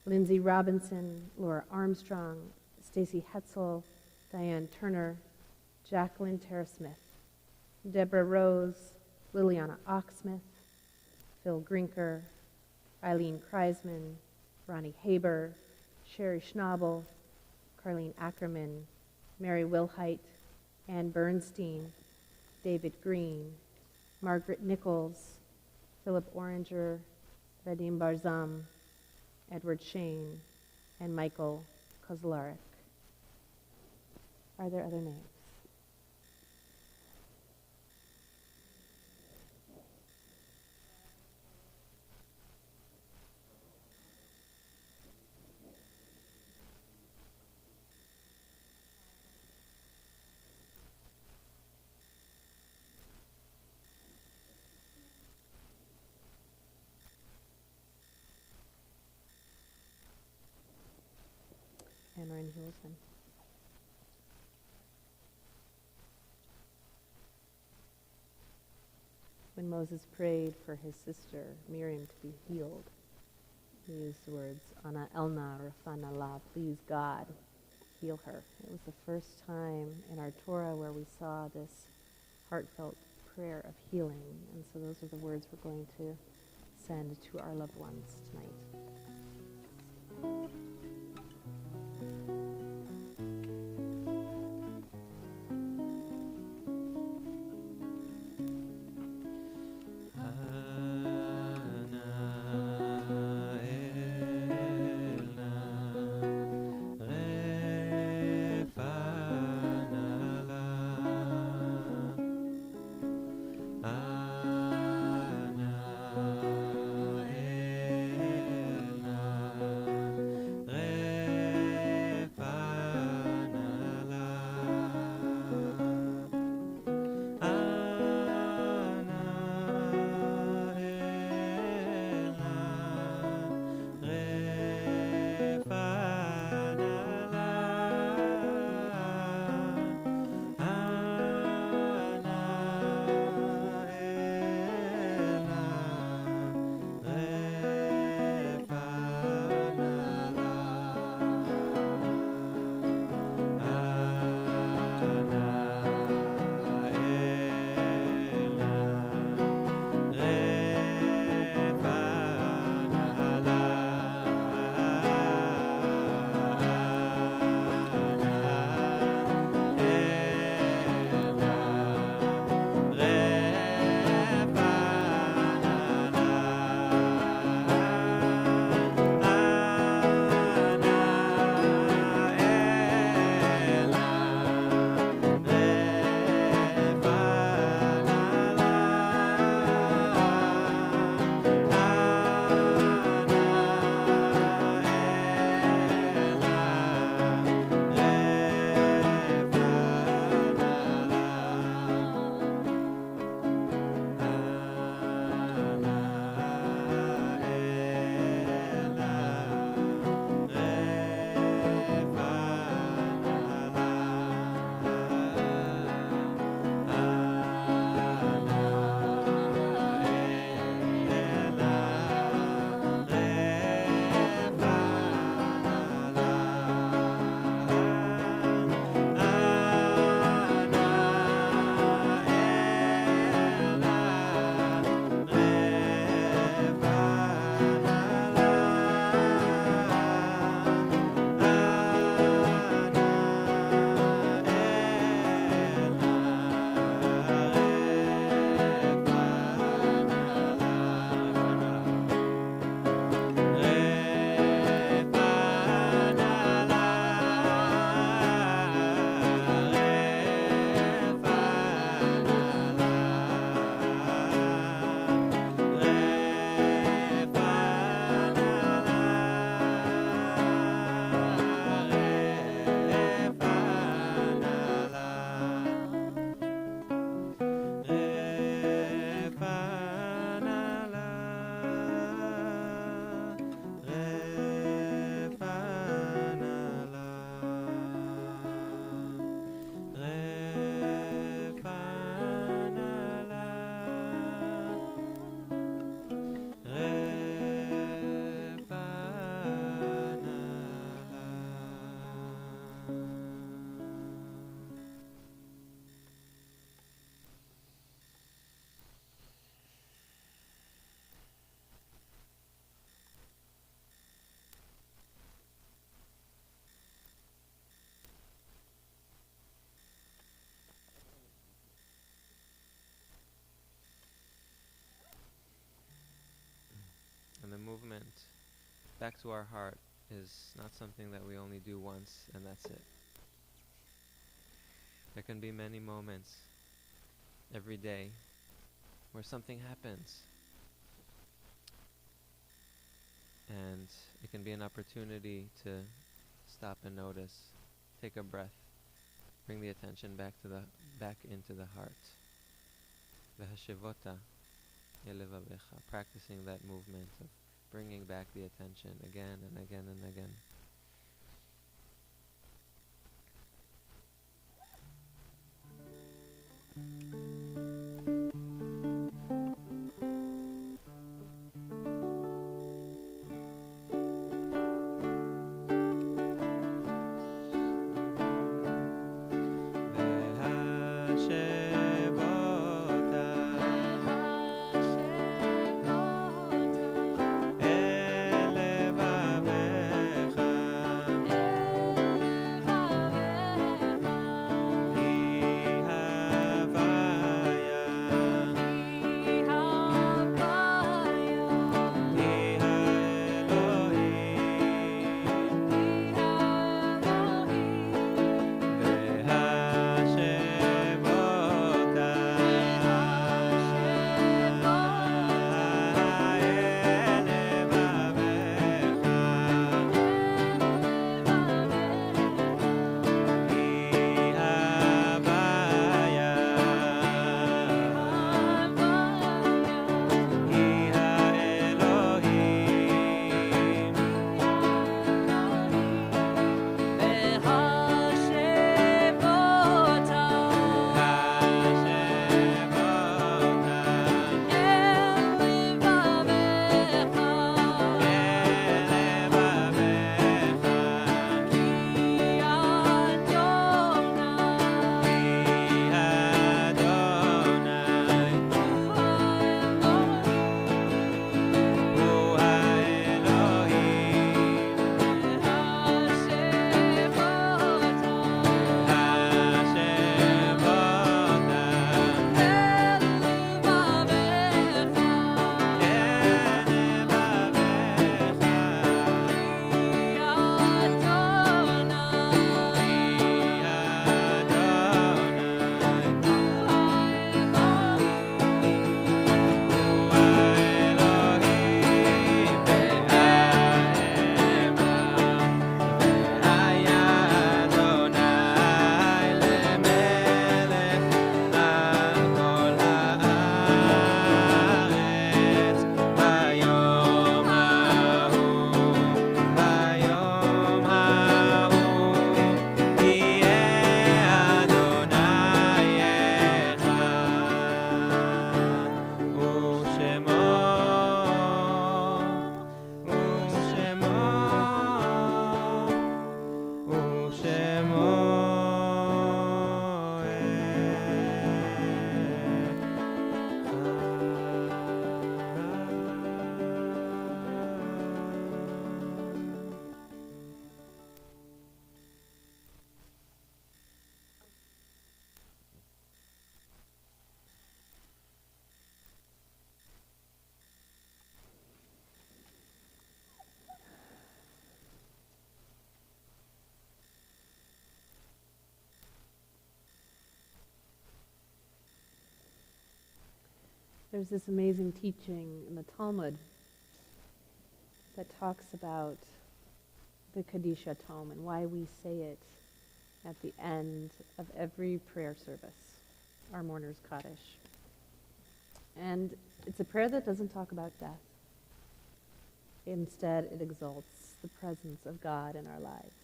Speaker 2: Lindsay Robinson, Laura Armstrong, Stacy Hetzel, Diane Turner, Jacqueline Terra-Smith, Deborah Rose, Liliana Oxsmith, Phil Grinker, Eileen Kreisman, Ronnie Haber, Sherry Schnabel, Carlene Ackerman, Mary Wilhite, Ann Bernstein, David Green, Margaret Nichols, Philip Oranger, Vadim Barzam, Edward Shane, and Michael Kozlarek. Are there other names? And Ryan Hulsman. When Moses prayed for his sister Miriam to be healed, he used the words, Ana Elna Rafana La, please God, heal her. It was the first time in our Torah where we saw this heartfelt prayer of healing. And so those are the words we're going to send to our loved ones tonight.
Speaker 1: And the movement back to our heart is not something that we only do once and that's it. There can be many moments every day where something happens, and it can be an opportunity to stop and notice, take a breath, bring the attention back into the heart. V'hashivota elevavecha, practicing that movement of bringing back the attention again and again and again.
Speaker 2: There's this amazing teaching in the Talmud that talks about the Kadisha Tome and why we say it at the end of every prayer service, our mourner's Kaddish. And it's a prayer that doesn't talk about death. Instead, it exalts the presence of God in our lives.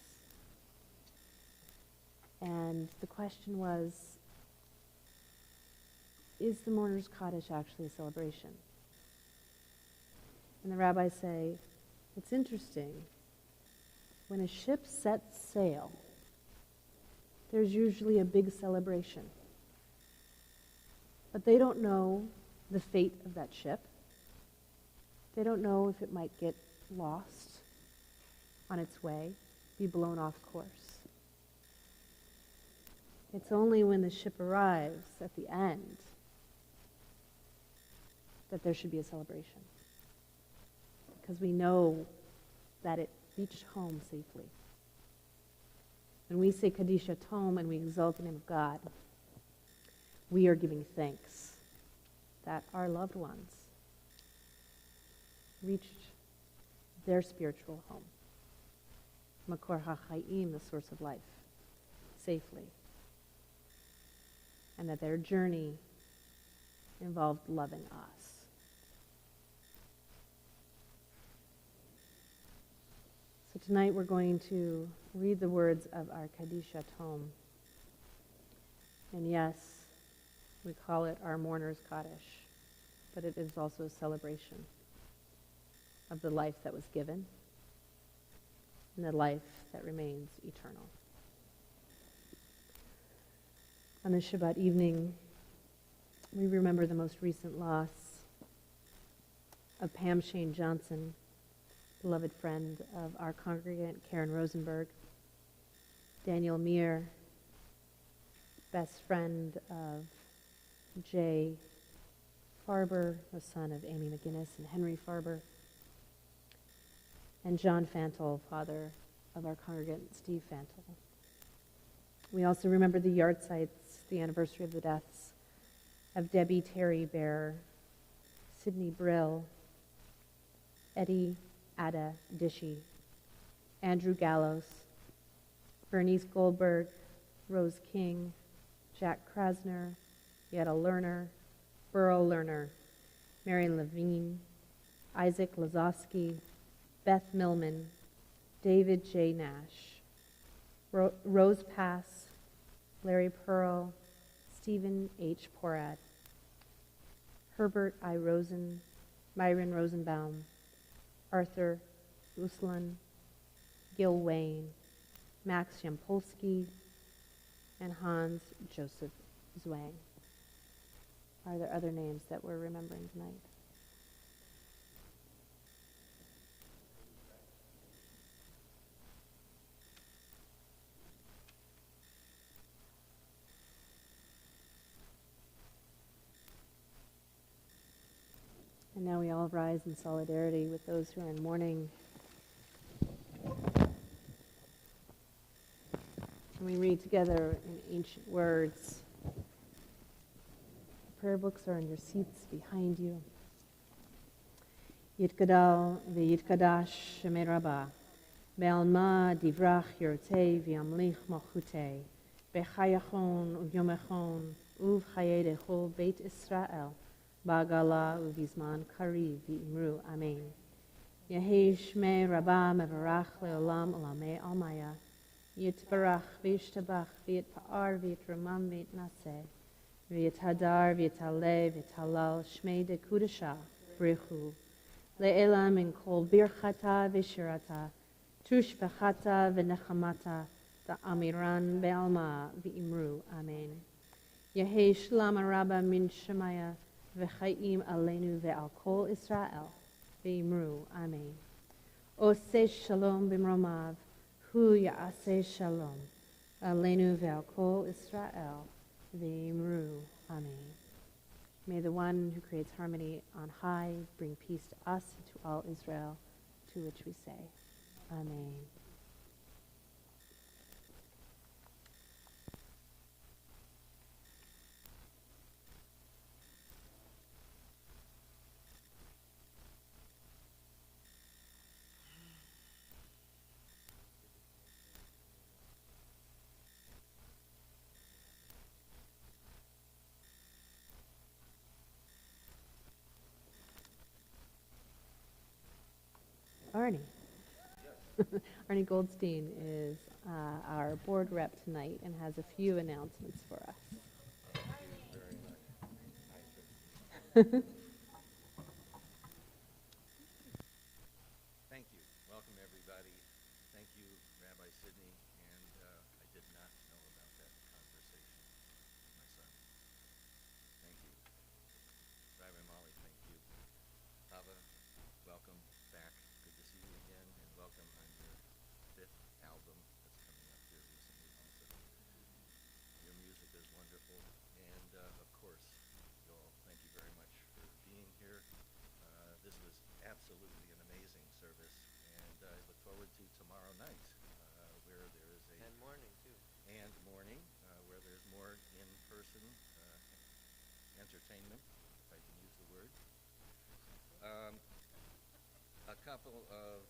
Speaker 2: And the question was, is the mourner's Kaddish actually a celebration? And the rabbis say, it's interesting. When a ship sets sail, there's usually a big celebration. But they don't know the fate of that ship. They don't know if it might get lost on its way, be blown off course. It's only when the ship arrives at the end that there should be a celebration. Because we know that it reached home safely. When we say Kadisha Tom and we exalt the name of God, we are giving thanks that our loved ones reached their spiritual home, Makor HaChaim, the source of life, safely, and that their journey involved loving us. So tonight we're going to read the words of our Kadisha Tom. And yes, we call it our mourner's Kaddish, but it is also a celebration of the life that was given and the life that remains eternal. On this Shabbat evening, we remember the most recent loss of Pam Shane Johnson, beloved friend of our congregant Karen Rosenberg, Daniel Meir, best friend of Jay Farber, the son of Amy McGinnis and Henry Farber, and John Fantle, father of our congregant Steve Fantle. We also remember the yard sites, the anniversary of the deaths of Debbie Terry Bear, Sidney Brill, Eddie Ada Dishy, Andrew Gallows, Bernice Goldberg, Rose King, Jack Krasner, Yetta Lerner, Burl Lerner, Marion Levine, Isaac Lazowski, Beth Millman, David J. Nash, Rose Pass, Larry Pearl, Stephen H. Porad, Herbert I. Rosen, Myron Rosenbaum, Arthur Uslan, Gil Wayne, Max Yampolsky, and Hans Joseph Zwang. Are there other names that we're remembering tonight? And now we all rise in solidarity with those who are in mourning. And we read together in ancient words. The prayer books are in your seats behind you. Yitgadal v'yitkadash shemei Rabbah, be'alma divrach yortei v'yamlich malchutei, b'chayachon u'yomechon u'v'chayei dechol beit Israel, ba'gala u'vizman kariv v'imru amen. Yehi shmei Rabbah mevarach le'olam olamei almaya, yitbarach v'yishtabach v'yitpa'ar v'yitramam v'yitnaseh, v'yithadar v'yitaleh v'yitalal shmei de kudasha brichu, le'elam min kol birchata v'shirata, tushbechata v'nechamata, ta'amiran be'alma v'imru amen. Yehi shlam Rabbah min shemaya, v'chayim aleinu ve'al kol Israel, v'imru amen. Oseh shalom b'mromav, hu ya'aseh shalom, aleinu ve'al kol Israel, v'imru amen. May the one who creates harmony on high bring peace to us and to all Israel, to which we say, amen. Arnie. Arnie Goldstein is our board rep tonight and has a few announcements for us.
Speaker 5: Thank you. Welcome, everybody. Thank you, Rabbi Sidney. And I did not know about that conversation with my son. Thank you. Rabbi Molly, thank you. Hava, welcome back. Good to see you again. And welcome on your 5th album that's coming up here recently also. Your music is wonderful. And, of course, Joel, thank you very much for being here. This was absolutely an amazing service, and I look forward to
Speaker 1: And morning too.
Speaker 5: and morning, where there's more in-person entertainment, if I can use the word. A couple of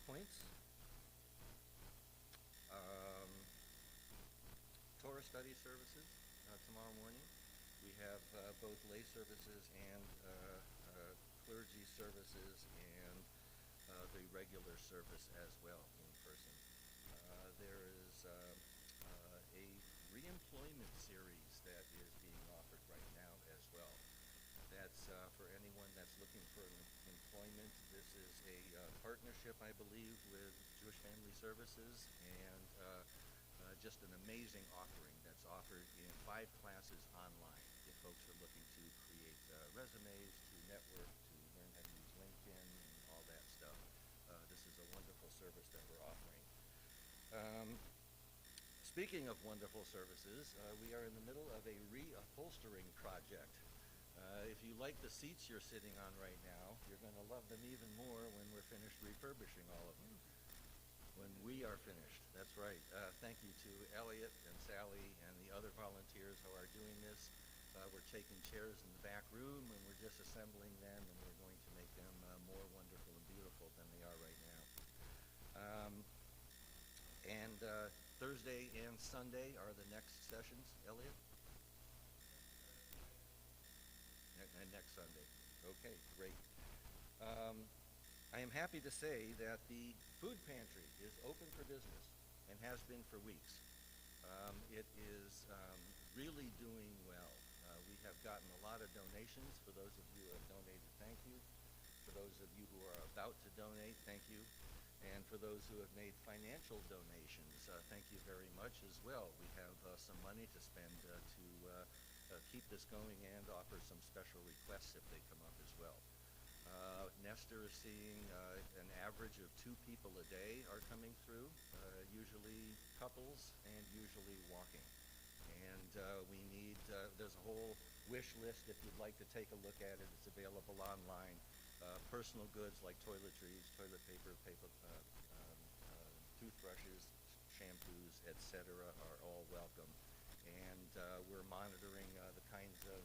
Speaker 5: points. Torah study services tomorrow morning. We have both lay services and clergy services and the regular service as well in person. There is a reemployment series that is being offered right now as well. That's for anyone that's looking for employment. This is a partnership, I believe, with Jewish Family Services, and just an amazing offering that's offered in 5 classes online. If folks are looking to create resumes, to network, to learn how to use LinkedIn and all that stuff, this is a wonderful service that we're offering. Speaking of wonderful services, we are in the middle of a reupholstering project. If you like the seats you're sitting on right now, you're going to love them even more when we're finished refurbishing all of them. When we are finished, that's right. Thank you to Elliot and Sally and the other volunteers who are doing this. We're taking chairs in the back room and we're disassembling them, and we're going to make them more wonderful and beautiful than they are right now. Thursday and Sunday are the next sessions, Elliot? And next Sunday. Okay, great. I am happy to say that the food pantry is open for business and has been for weeks. It is really doing well. We have gotten a lot of donations. For those of you who have donated, thank you. For those of you who are about to donate, thank you. And for those who have made financial donations, thank you very much as well. We have some money to spend to keep this going and offer some special requests if they come up as well. Nestor is seeing an average of 2 people a day are coming through, usually couples and usually walking. And we need, there's a whole wish list if you'd like to take a look at it. It's available online. Personal goods like toiletries, toilet paper, toothbrushes, shampoos, etc. are all welcome. And we're monitoring the kinds of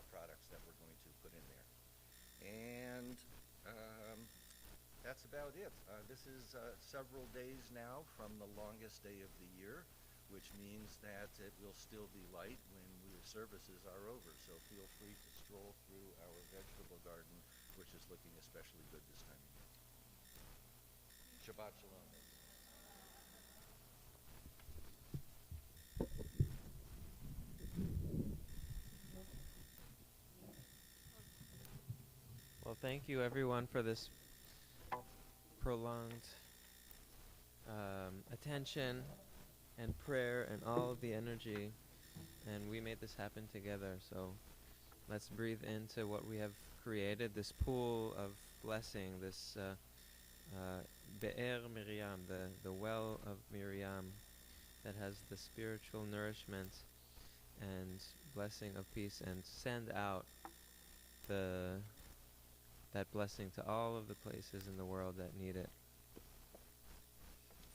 Speaker 5: products that we're going to put in there. And that's about it. This is several days now from the longest day of the year, which means that it will still be light when the services are over. So feel free to stroll through our vegetable garden, which is looking especially good this time of year. Shabbat Shalom.
Speaker 1: Well, thank you everyone for this prolonged attention and prayer and all of the energy, and we made this happen together. So let's breathe into what we have created, this pool of blessing, this Be'er Miriam, the well of Miriam that has the spiritual nourishment and blessing of peace, and send out that blessing to all of the places in the world that need it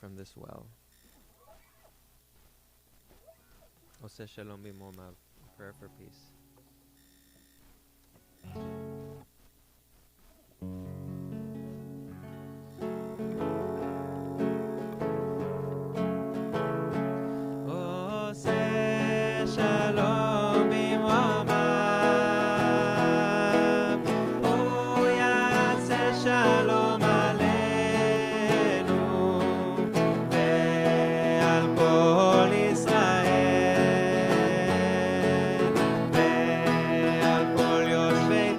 Speaker 1: from this well. Oseh Shalom B'momav, prayer for peace. Oseh Shalom B'momav, Uyaseh Shalom Aleinu ve'al kol Yisrael ve'al kol yoshvei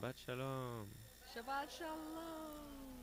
Speaker 1: Shabbat Shalom.
Speaker 3: Shabbat Shalom.